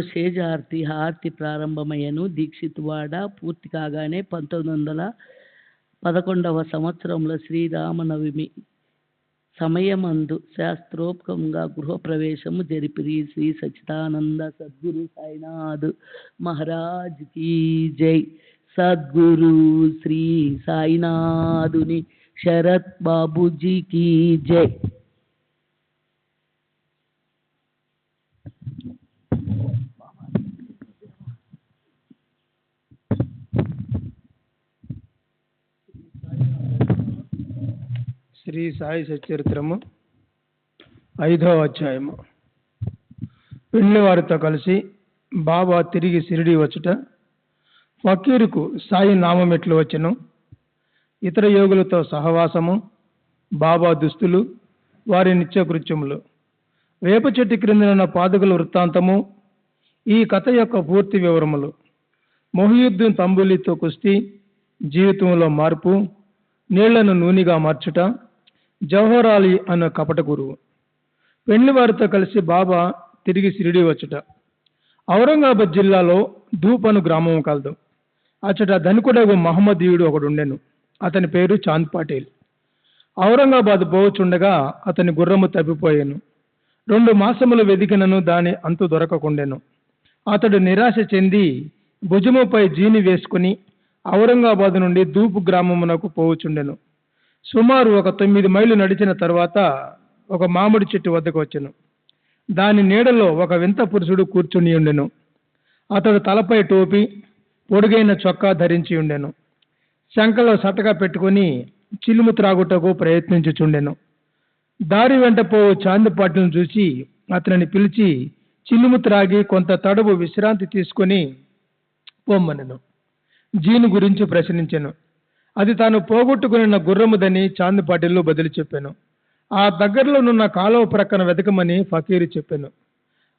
హారతి ప్రారంభమయ్యను. దీక్షిత్ వాడ పూర్తి కాగానే 1911 సంవత్సరంలో శ్రీరామనవమి సమయమందు శాస్త్రోక్తంగా గృహప్రవేశము జరిపిరి. శ్రీ సచ్చిదానంద సద్గురు సాయినాథ్ మహారాజ్ కీ జై. సద్గురు శ్రీ సాయినాథుని శరత్ బాబూజీ కీ జై. శ్రీ సాయి సచ్చరిత్రము 5వ అధ్యాయము. పెళ్లి వారితో కలిసి బాబా తిరిగి షిరిడి వచ్చుట, ఫకీరుకు సాయి నామం ఎట్లు వచ్చెను, ఇతర యోగులతో సహవాసము, బాబా దుస్తులు, వారి నిత్యకృత్యములు, వేప చెట్టు క్రిందనున్న పాదుకల వృత్తాంతము, ఈ కథ యొక్క పూర్తి వివరములు, మొహియుద్దీన్ తంబూలితో కుస్తీ, జీవితంలో మార్పు, నీళ్లను నూనెగా మార్చుట, జవహర్ అలీ అన్న కపట గురువు. పెళ్లి వారితో కలిసి బాబా తిరిగి షిరిడి వచ్చుట. ఔరంగాబాద్ జిల్లాలో ధూప్ అను గ్రామం కలదు. అచ్చట ధనికుడగు మహమ్మదీయుడు ఒకడుండెను. అతని పేరు చాంద్ పాటిల్. ఔరంగాబాద్ పోవచుండగా అతని గుర్రము తప్పిపోయాను. 2 మాసములు వెదికినను దాని అంతు దొరకకుండెను. అతడు నిరాశ చెంది భుజముపై జీని వేసుకుని ఔరంగాబాద్ నుండి ధూప్ గ్రామమునకు పోవచుండెను. సుమారు ఒక 9 మైళ్ళు నడిచిన తర్వాత ఒక మామిడి చెట్టు వద్దకు వచ్చెను. దాని నీడలో ఒక వింత పురుషుడు కూర్చుని ఉండెను. అతడు తలపై టోపీ, పొడుగైన చొక్కా ధరించి ఉండెను. శంకలో సటగా పెట్టుకుని చిలుము త్రాగుటకు ప్రయత్నించుచుండెను. దారి వెంట పోవు చాంద్ పాటిల్ను చూసి అతనిని పిలిచి చిలుము త్రాగి కొంత తడవు విశ్రాంతి తీసుకొని పొమ్మనెను. జీను గురించి ప్రశ్నించెను. అది తాను పోగొట్టుకున్న గుర్రముదని చాంద్ పాటిల్ బదిలి చెప్పాను. ఆ దగ్గరలోనున్న కాలువ ప్రక్కన వెతకమని ఫకీరు చెప్పాను.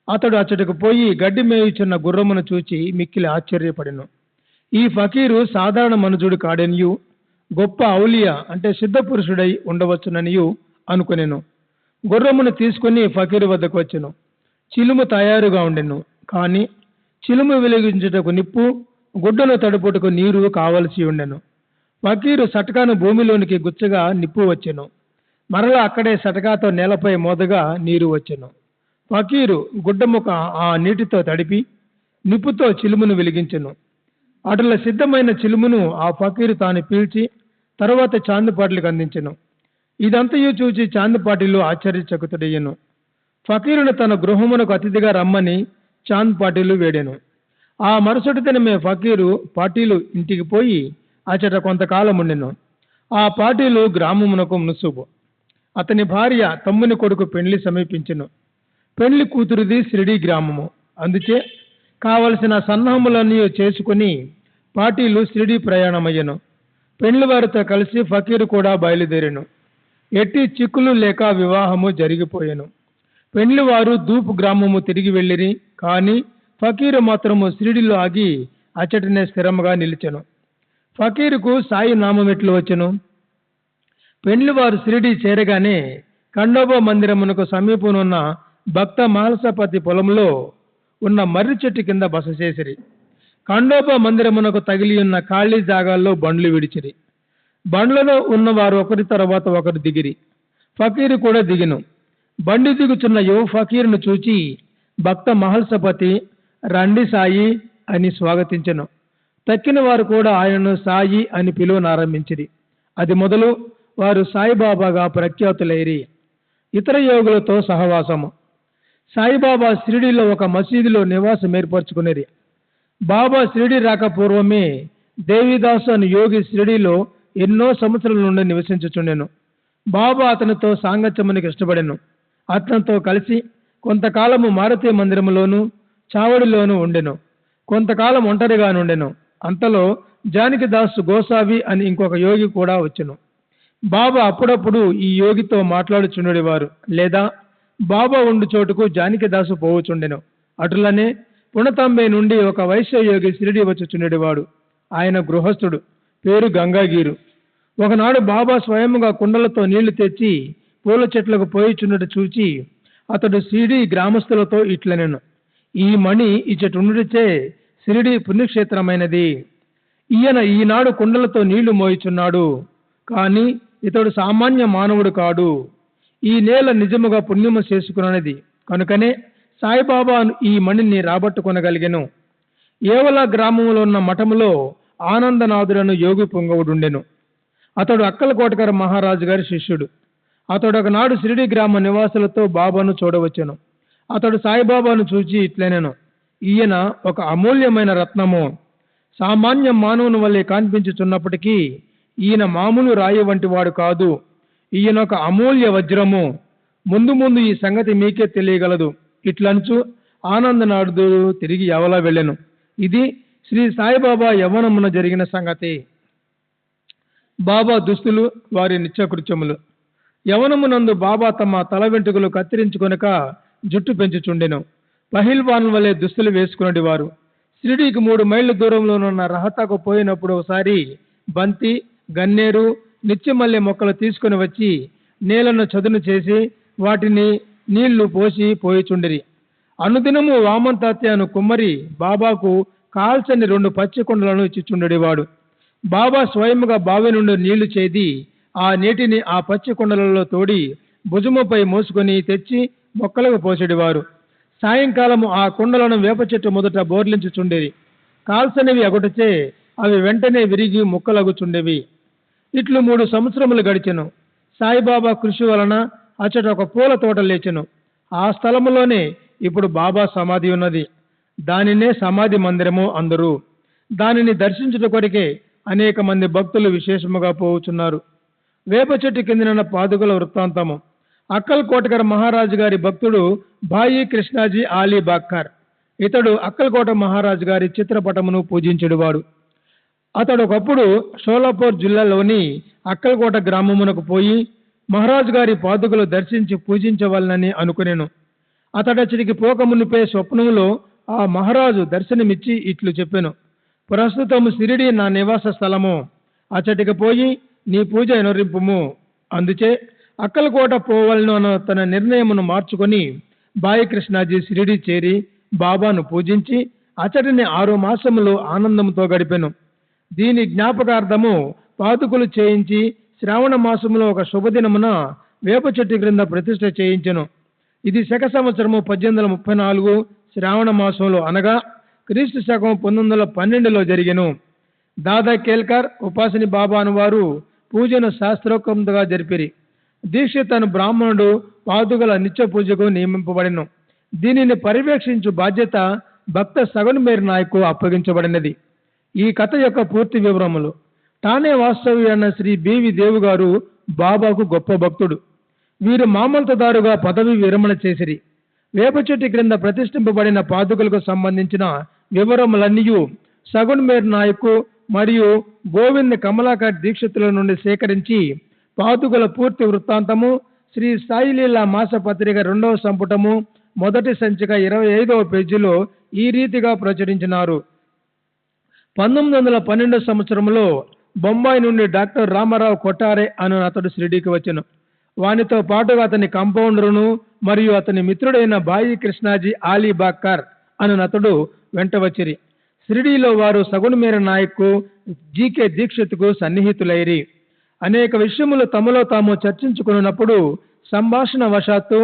అతడు అచ్చటకు పోయి గడ్డి మేయుచున్న గుర్రమును చూచి మిక్కిలి ఆశ్చర్యపడెను. ఈ ఫకీరు సాధారణ మనుజుడు కాడనియు, గొప్ప ఔలియా అంటే సిద్ధ పురుషుడై ఉండవచ్చుననియు అనుకునేను. గుర్రమును తీసుకుని ఫకీరు వద్దకు వచ్చెను. చిలుము తయారుగా ఉండెను. కానీ చిలుము వెలిగించుటకు నిప్పు, గుడ్డను తడుపుటకు నీరు కావలసి ఉండెను. ఫకీరు సటకాను భూమిలోనికి గుచ్చగా నిప్పు వచ్చెను. మరలా అక్కడే సటకాతో నేలపై మోదగా నీరు వచ్చెను. ఫకీరు గుడ్డముఖ ఆ నీటితో తడిపి నిప్పుతో చిలుమును వెలిగించెను. అటుల సిద్ధమైన చిలుమును ఆ ఫకీరు తాను పీల్చి తరువాత చాందుపాటిలకు అందించెను. ఇదంతయు చూచి చాందుపాటిలు ఆశ్చర్యచకితుడయ్యెను. ఫకీరును తన గృహమునకు అతిథిగా రమ్మని చాంద్పాటిలు వేడెను. ఆ మరుసటి దినమే ఫకీరు పాటీలు ఇంటికి పోయి అచట కొంతకాలం ఉండెను. ఆ పాటీలు గ్రామమునకు మునుసుబు. అతని భార్య తమ్ముని కొడుకు పెండ్లి సమీపించెను. పెండ్లి కూతురిది షిరిడీ గ్రామము. అందుచే కావలసిన సన్నాహములన్నీ చేసుకుని పాటీలు షిరిడీ ప్రయాణమయ్యను. పెండ్లి వారితో కలిసి ఫకీరు కూడా బయలుదేరెను. ఎట్టి చిక్కులు లేక వివాహము జరిగిపోయెను. పెండ్లి వారు దూపు గ్రామము తిరిగి వెళ్ళిరి. కానీ ఫకీరు మాత్రము షిరిడీలో ఆగి అచ్చటనే స్థిరముగా నిలిచెను. ఫకీరుకు సాయి నామం ఎట్లు వచ్చెను? పెండ్లి వారు షిరిడీ చేరగానే ఖండోబా మందిరమునకు సమీపమునున్న భక్త మహల్సపతి పొలంలో ఉన్న మర్రి చెట్టు కింద బస చేసిరి. ఖండోబా మందిరమునకు తగిలి ఉన్న ఖాళీ జాగాల్లో బండ్లు విడిచిరి. బండ్లలో ఉన్నవారు ఒకరి తర్వాత ఒకరు దిగిరి. ఫకీరు కూడా దిగిను. బండి దిగుచున్న యువ ఫకీరును చూచి భక్త మహల్సపతి రండి సాయి అని స్వాగతించెను. తక్కిన వారు కూడా ఆయనను సాయి అని పిలువనారంభించిరి. అది మొదలు వారు సాయిబాబాగా ప్రఖ్యాతులైరి. ఇతర యోగులతో సహవాసము. సాయిబాబా షిరిడీలో ఒక మసీదులో నివాసం ఏర్పరచుకునేది. బాబా షిరిడీ రాక పూర్వమే దేవిదాసు అని యోగి షిరిడీలో ఎన్నో సంవత్సరాల నుండి నివసించుచుండెను. బాబా అతనితో సాంగత్యమునికి ఇష్టపడెను. అతనితో కలిసి కొంతకాలము మారుతి మందిరములోను చావడిలోను ఉండెను. కొంతకాలం ఒంటరిగా నుండెను. అంతలో జానకిదాసు గోసావి అని ఇంకొక యోగి కూడా వచ్చెను. బాబా అప్పుడప్పుడు ఈ యోగితో మాట్లాడుచుండేవారు, లేదా బాబా ఉండు చోటుకు జానకిదాసు పోవుచుండెను. అటులనే పుణతంబే నుండి ఒక వైశ్య యోగి షిరిడీ వచ్చుచుండేవాడు. ఆయన గృహస్థుడు, పేరు గంగాగీరు. ఒకనాడు బాబా స్వయముగా కుండలతో నీళ్లు తెచ్చి పూల చెట్లకు పోయిచున్నట్టు చూచి అతడు షిరిడీ గ్రామస్తులతో ఇట్లనెను, ఈ మణి ఇచ్చటుండుచే షిరిడీ పుణ్యక్షేత్రమైనది. ఈయన ఈనాడు కుండలతో నీళ్లు మోయిచున్నాడు, కానీ ఇతడు సామాన్య మానవుడు కాడు. ఈ నేల నిజముగా పుణ్యము చేసుకున్నది కనుకనే సాయిబాబా ఈ మణిని రాబట్టుకొనగలిగెను. ఏవల గ్రామంలో ఉన్న మఠములో ఆనందనాథుడను యోగి పొంగవుడుండెను. అతడు అక్కలకోటకర మహారాజు గారి శిష్యుడు. అతడు ఒకనాడు షిరిడీ గ్రామ నివాసులతో బాబాను చూడవచ్చెను. అతడు సాయిబాబాను చూచి ఇట్లనెను, ఈయన ఒక అమూల్యమైన రత్నము. సామాన్య మానవుని వల్లే కనిపించుచున్నప్పటికీ ఈయన మామూలు రాయి వంటి వాడు కాదు. ఈయన ఒక అమూల్య వజ్రము. ముందు ముందు ఈ సంగతి మీకే తెలియగలదు. ఇట్లనుచు ఆనందనాథుడు తిరిగి యవల వెళ్ళెను. ఇది శ్రీ సాయిబాబా యవ్వనమున జరిగిన సంగతి. బాబా దుస్తులు, వారి నిత్యకృత్యములు. యవనమునందు బాబా తమ తల వెంట్రుకలు కత్తిరించుకొనక జుట్టు పెంచుచుండెను. పహిల్వాన్ వలె దుస్తులు వేసుకునేటి వారు. షిరిడీకి 3 మైళ్ళ దూరంలోనున్న రహతాకు పోయినప్పుడు ఒకసారి బంతి, గన్నేరు, నిత్యమల్లె మొక్కలు తీసుకుని వచ్చి నేలను చదును చేసి వాటిని నీళ్లు పోసి పోయిచుండిరి. అనుదినము వామంతాత్యాను కుమ్మరి బాబాకు కాల్చని 2 పచ్చి కుండలను ఇచ్చిచుండేవాడు. బాబా స్వయముగా బావి నుండి నీళ్లు చేది ఆ నీటిని ఆ పచ్చి కుండలలో తోడి భుజముపై మోసుకొని తెచ్చి మొక్కలకు పోసేవారు. సాయంకాలము ఆ కుండలను వేప చెట్టు మొదట బోర్లించుచుండేది. కాల్సనివి అగుటచే అవి వెంటనే విరిగి ముక్కలగుచుండేవి. ఇట్లు 3 సంవత్సరములు గడిచెను. సాయిబాబా కృషి వలన అచ్చట ఒక పూల తోట లేచెను. ఆ స్థలములోనే ఇప్పుడు బాబా సమాధి ఉన్నది. దానినే సమాధి మందిరము అందరూ. దానిని దర్శించుట కొరికే అనేక మంది భక్తులు విశేషముగా పోవుచున్నారు. వేప చెట్టు కిందన పాదుకల వృత్తాంతము. అక్కల్ కోటకర్ మహారాజు గారి భక్తుడు భాయి కృష్ణాజీ ఆలీ బాక్కర్. ఇతడు అక్కల్కోట మహారాజు గారి చిత్రపటమును పూజించెడువాడు. అతడు ఒకప్పుడు షోలాపూర్ జిల్లాలోని అక్కల్కోట గ్రామమునకు పోయి మహారాజు గారి పాదుకలు దర్శించి పూజించవలనని అనుకునేను. అతడచ్చడికి పోక మునిపే స్వప్నములో ఆ మహారాజు దర్శనమిచ్చి ఇట్లు చెప్పెను, ప్రస్తుతము షిరిడీ నా నివాస స్థలము. అచ్చటికి పోయి నీ పూజ ఎనరింపుము. అందుచే అక్కలకోట పోవలను అన్న తన నిర్ణయమును మార్చుకొని బాయి కృష్ణాజీ షిరిడీ చేరి బాబాను పూజించి అచ్చటిని 6 మాసములు ఆనందంతో గడిపెను. దీని జ్ఞాపకార్థము పాదుకులు చేయించి శ్రావణ మాసములో ఒక శుభదినమున వేప చెట్టు క్రింద ప్రతిష్ఠ చేయించెను. ఇది శక సంవత్సరము 1834 శ్రావణ మాసంలో అనగా క్రీస్తు శకం 1912లో జరిగెను. దాదా కేల్కర్ ఉపాసిని బాబా అనువారు పూజను శాస్త్రోక్తంగా జరిపిరి. దీక్షిత్ అను బ్రాహ్మణుడు పాదుకల నిత్య పూజకు నియమింపబడెను. దీనిని పర్యవేక్షించు బాధ్యత భక్త సగన్మేర్ నాయకు అప్పగించబడినది. ఈ కథ యొక్క పూర్తి వివరములు. ఠానే వాస్తవి అన్న శ్రీ బివి దేవు గారు బాబాకు గొప్ప భక్తుడు. వీరు మామల్తదారుగా పదవి విరమణ చేసిరి. వేప చెట్టు క్రింద ప్రతిష్ఠింపబడిన పాదుకలకు సంబంధించిన వివరములన్నీ సగున్మేర్ నాయకు మరియు గోవింద్ కమలాకర్ దీక్షితుల నుండి సేకరించి పాదుకల పూర్తి వృత్తాంతము శ్రీ సాయిలీలా మాసపత్రిక 2వ సంపుటము మొదటి సంచిక 25వ పేజీలో ఈ రీతిగా ప్రచురించినారు. 1912 సంవత్సరంలో బొంబాయి నుండి డాక్టర్ రామారావు కొట్టారే అను అతడు షిరిడీకి వచ్చెను. వానితో పాటుగా అతని కంపౌండరును మరియు అతని మిత్రుడైన బాయి కృష్ణాజీ ఆలీబాక్కర్ అను అతడు వెంట వచ్చిరి. షిరిడీలో వారు సగున్మేర నాయక్కు జీకే దీక్షిత్కు సన్నిహితులైరి. అనేక విషయములు తమలో తాము చర్చించుకున్నప్పుడు సంభాషణ వశాత్తు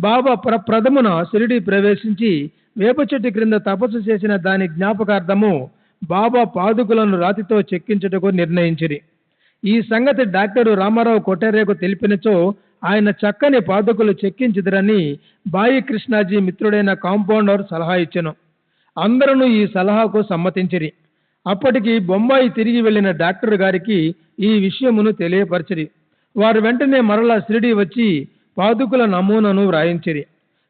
బాబా ప్రథమున షిరిడీ ప్రవేశించి వేప చెట్టు క్రింద తపస్సు చేసిన దాని జ్ఞాపకార్థము బాబా పాదుకులను రాతితో చెక్కించుటకు నిర్ణయించిరి. ఈ సంగతి డాక్టర్ రామారావు కొట్టరేకు తెలిపినచో ఆయన చక్కని పాదుకులు చెక్కించుదరని బాయి కృష్ణాజీ మిత్రుడైన కాంపౌండర్ సలహా ఇచ్చెను. అందరూ ఈ సలహాకు సమ్మతించిరి. అప్పటికి బొంబాయి తిరిగి వెళ్లిన డాక్టర్ గారికి ఈ విషయమును తెలియపరిచిరి. వారు వెంటనే మరలా షిరిడీ వచ్చి పాదుకుల నమూనాను వ్రాయించిరి.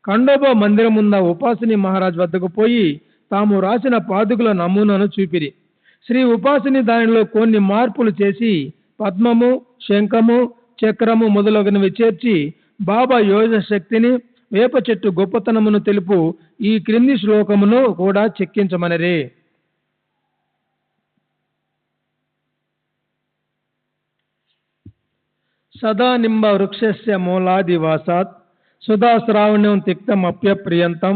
ఖండోబా మందిరం ఉన్న ఉపాసిని మహారాజ్ వద్దకు పోయి తాము రాసిన పాదుకుల నమూనాను చూపిరి. శ్రీ ఉపాసిని దానిలో కొన్ని మార్పులు చేసి పద్మము, శంఖము, చక్రము మొదలగునవి చేర్చి బాబా యోజ శక్తిని, వేప చెట్టు గొప్పతనమును తెలుపు ఈ క్రింది శ్లోకమును కూడా చెక్కించమనరే. సదా నింబ వృక్షస్య మూలాదివాసాత్ సుధాశ్రావణ్యం తిక్తం అప్యప్రియంతం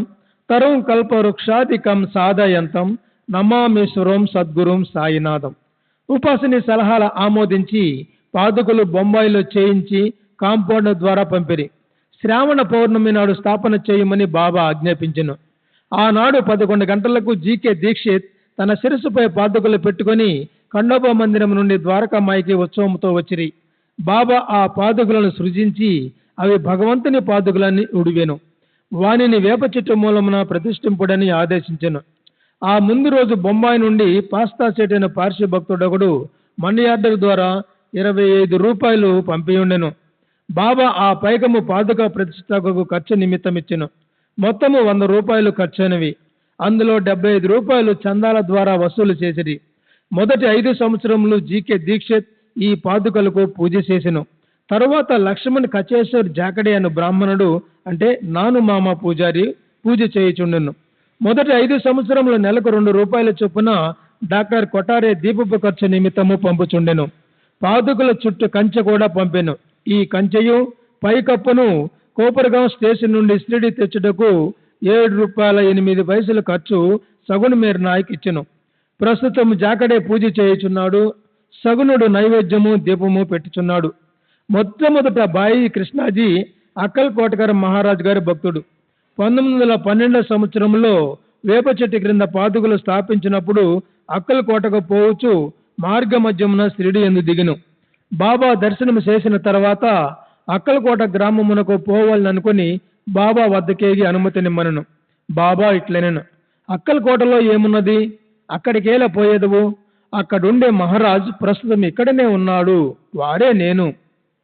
తరుం కల్ప వృక్షాదికం సాధయంతం నమామీశ్వరం సద్గురుం సాయినాథం. ఉపాసిని సలహాల ఆమోదించి పాదుకులు బొంబాయిలో చేయించి కాంపౌండర్ ద్వారా పంపిరి. శ్రావణ పౌర్ణమి నాడు స్థాపన చేయమని బాబా ఆజ్ఞాపించెను. ఆనాడు 11 గంటలకు జీకే దీక్షిత్ తన శిరస్సుపై పాదుకలు పెట్టుకొని ఖండోబా మందిరం నుండి ద్వారకామాయికి ఉత్సవంతో వచ్చిరి. బాబా ఆ పాదుకలను సృజించి అవి భగవంతుని పాదుకలని ఉడివెను. వానిని వేప చెట్టు మూలమున ప్రతిష్ఠింపుడని ఆదేశించెను. ఆ ముందు రోజు బొంబాయి నుండి పాస్తా చెట్టిన పార్శ్వ భక్తుడొకడు మనీ ఆర్డర్ ద్వారా 25 రూపాయలు పంపియుండెను. బాబా ఆ పైకము పాదుక ప్రతిష్టకు ఖర్చు నిమిత్తం ఇచ్చెను. మొత్తము 100 రూపాయలు ఖర్చైనవి. అందులో 75 రూపాయలు చందాల ద్వారా వసూలు చేసిరి. మొదటి 5 సంవత్సరములు జీకే దీక్షిత్ ఈ పాదుకలకు పూజ చేసెను. తరువాత లక్ష్మణ్ కచేశ్వర్ జాకడే అను బ్రాహ్మణుడు అంటే నాను మామ పూజారి పూజ చేయుచుండెను. మొదటి 5 సంవత్సరములు నెలకు 2 రూపాయల చొప్పున డాక్టర్ కొటారే దీపపు ఖర్చు నిమిత్తము పంపుచుండెను. పాదుకల చుట్టూ కంచె కూడా పంపెను. ఈ కంచెయు పైకప్పును కోపర్గాం స్టేషన్ నుండి షిరిడి తెచ్చుటకు 7 రూపాయల 8 పైసలు ఖర్చు సగున్మేర్ నాయక్ ఇచ్చెను. ప్రస్తుతం జాకడే పూజ చేయుచున్నాడు. సగునుడు నైవేద్యము దీపము పెట్టుచున్నాడు. మొట్టమొదట బాయి కృష్ణాజీ అక్కల్ కోటకర్ మహారాజ్ గారి భక్తుడు. 1912 సంవత్సరంలో వేప చెట్టు క్రింద పాదుకలు స్థాపించినప్పుడు అక్కల్ కోటకు పోవచ్చు మార్గ మధ్యమున షిరిడి యందు దిగెను. బాబా దర్శనం చేసిన తర్వాత అక్కలకోట గ్రామమునకు పోవాలనుకుని బాబా వద్దకేగి అనుమతినిమ్మనను. బాబా ఇట్లనెను, అక్కలకోటలో ఏమున్నది? అక్కడికేలా పోయేదువు? అక్కడుండే మహారాజ్ ప్రస్తుతం ఇక్కడనే ఉన్నాడు, వాడే నేను.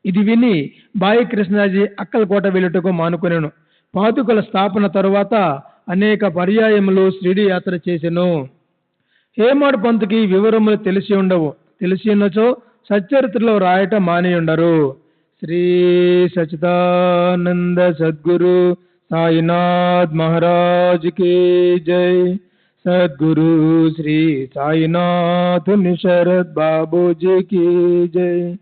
ఇది విని బాయి కృష్ణాజీ అక్కలకోట వెళ్ళుటకు మానుకొనెను. పాదుకల స్థాపన తరువాత అనేక పర్యాయములు షిరిడి యాత్ర చేసెను. హేమాడ్ పంత్కి వివరములు తెలిసి ఉండవు. తెలిసి ఉన్నచో సచ్చరిత్రలో రాయటం మానేయుండరు. శ్రీ సచిదానంద సద్గురు సాయినాథ్ మహారాజ్ కి జై. సద్గురు శ్రీ సాయినాథ్ శరత్ బాబూజీ की जय.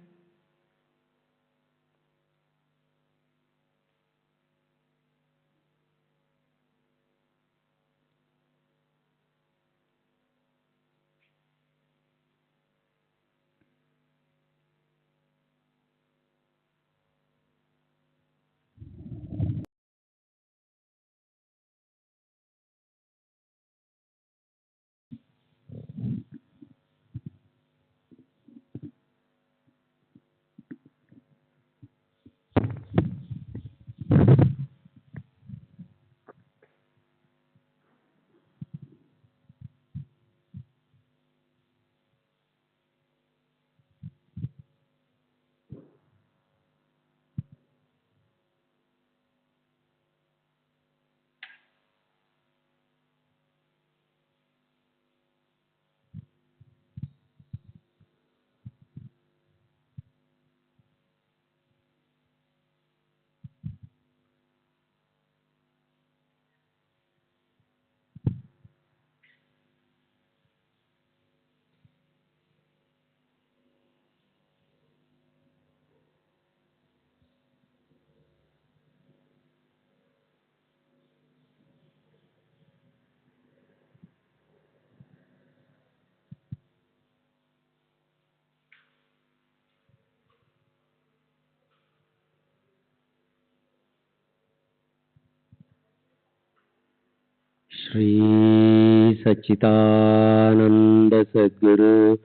श्री सच्चिदानंद सद्गुरु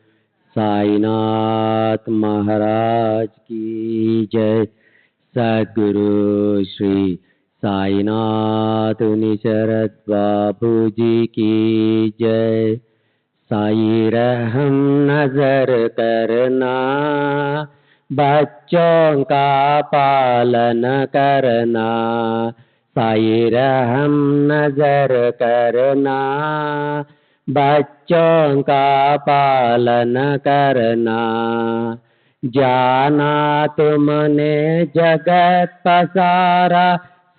साईनाथ महाराज की जय। सद्गुरु श्री साईनाथ निशरद बाबू जी की जय। साई रहम नजर करना, बच्चों का पालन करना। साई रहम नजर करना, बच्चों का पालन करना। जाना तुमने जगत पसारा,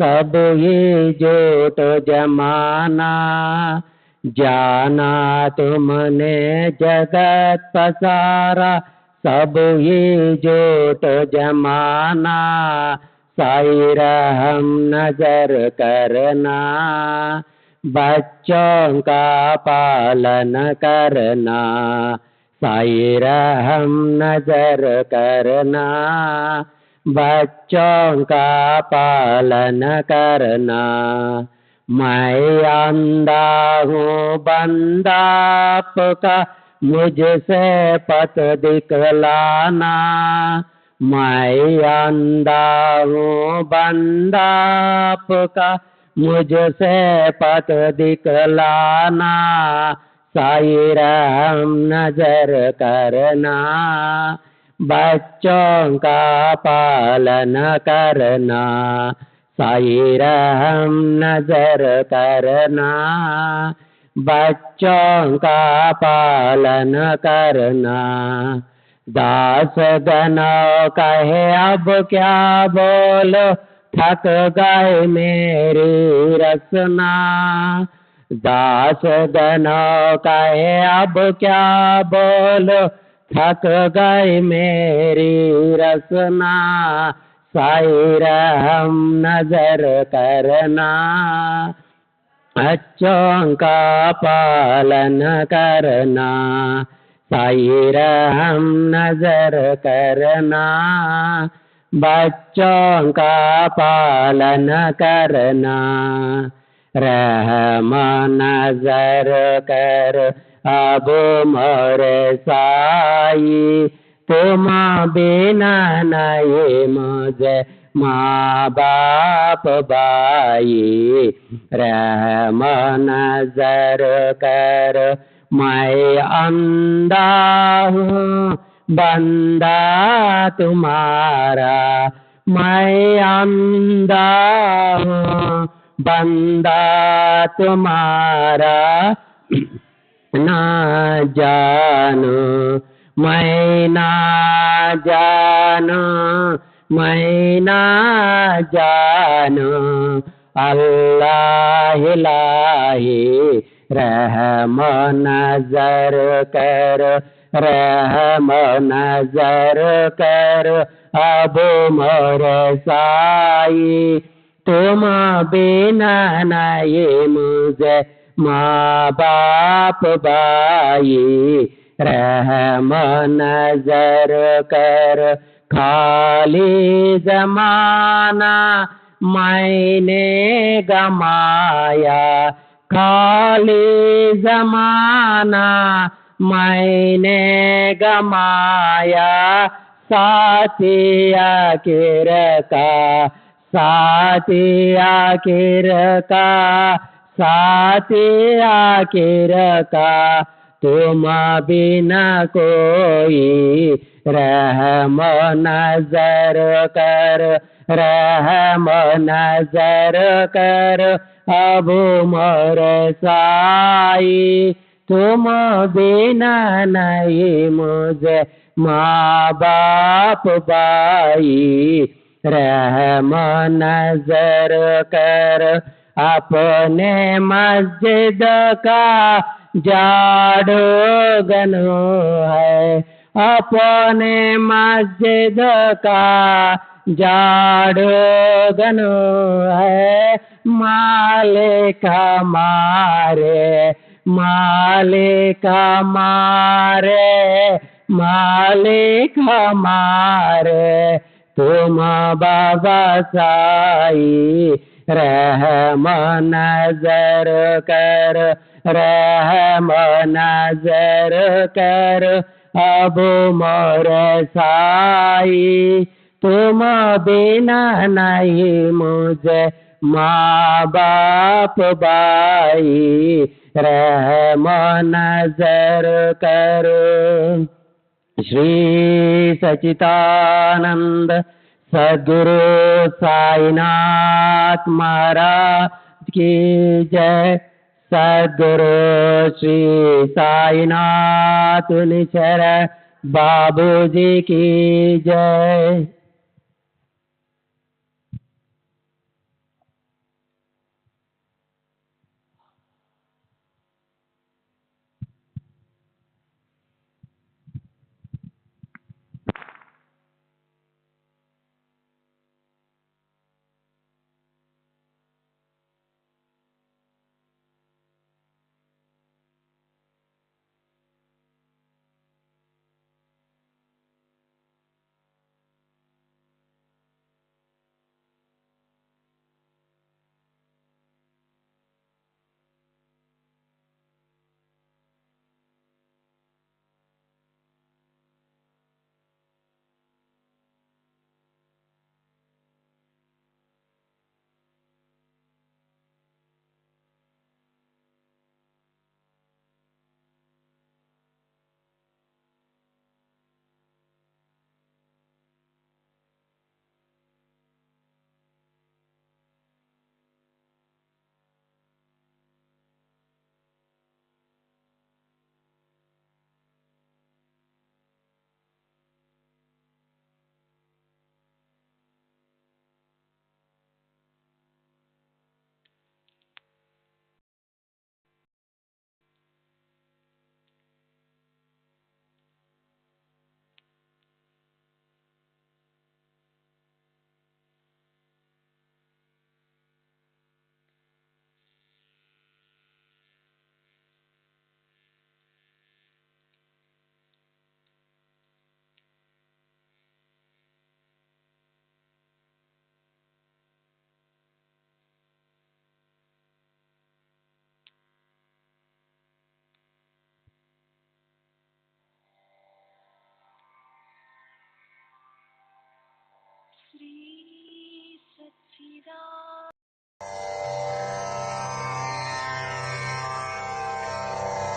सब ही झूठ जमाना। जाना तुमने जगत पसारा, सब ही झूठ जमाना। साई रहम नजर करना, बच्चों का पालन करना। साई रहम नजर करना, बच्चों का पालन करना। मैं अंधा हूँ बंदा आपका, मुझसे पथ दिखलाना। मैं अंधा हूँ बंदा आपका, मुझसे पथ दिखलाना। साई रहम नजर करना, बच्चों का पालन करना। साई रहम नजर करना, बच्चों का पालन करना। दास गनो कहे अब क्या बोलो, थक गए मेरी रसना। दास गनो कहे अब क्या बोलो, थक गए मेरी रसना। साई रहम नजर करना, बच्चों का पालन करना। साई रहम नजर करना, बच्चों का पालन करना। रहम नजर कर अब मोरे साई, तुम बिना नहीं मुझे माँ बाप भाई। रहम नजर कर मैं अंधा हूँ बंदा तुम्हारा। मैं अंधा हूँ बंदा तुम्हारा। ना जानो मैं ना जानो, मैं ना जानो अल्लाह इलाही। रहम नजर कर, रहम नजर कर अब मोरे साई। तुम बिना नहीं मुझे माँ बाप भाई। रहम नजर कर खाली जमाना मैंने गमाया। खाली जमाना मैंने गमाया। साथी आखिर का, साथी आखिर का, साथी आखिर का तुम बिना कोई। रहम नजर कर, रहम नजर कर अब मोर साई। तुम बिना नहीं मुझे माँ बाप भाई। रहम नजर कर अपने मस्जिद का झाड़ू गनो है। अपने मस्जिद का झाड़ू गनो है। मालिक हमारे, मालिक हमारे, मालिक हमारे तुम बाबा साई। रहम नजर कर, रहम नजर कर अब मोर साई, तुम बिना नहीं मुझे माँ बाप बाई, रहम नजर करो। श्री सच्चिदानंद सद्गुरु साईनाथ महाराज की जय। सद्गुरु श्री साईनाथ निचर बाबू जी की जय।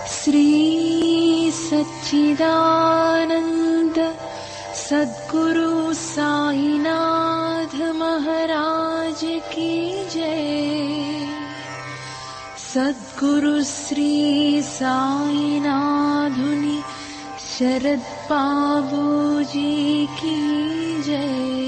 श्री सच्चिदानंद सद्गुरु साईनाथ महाराज की जय। सद्गुरु श्री साईनाथुनि शरद बाबू जी की जय।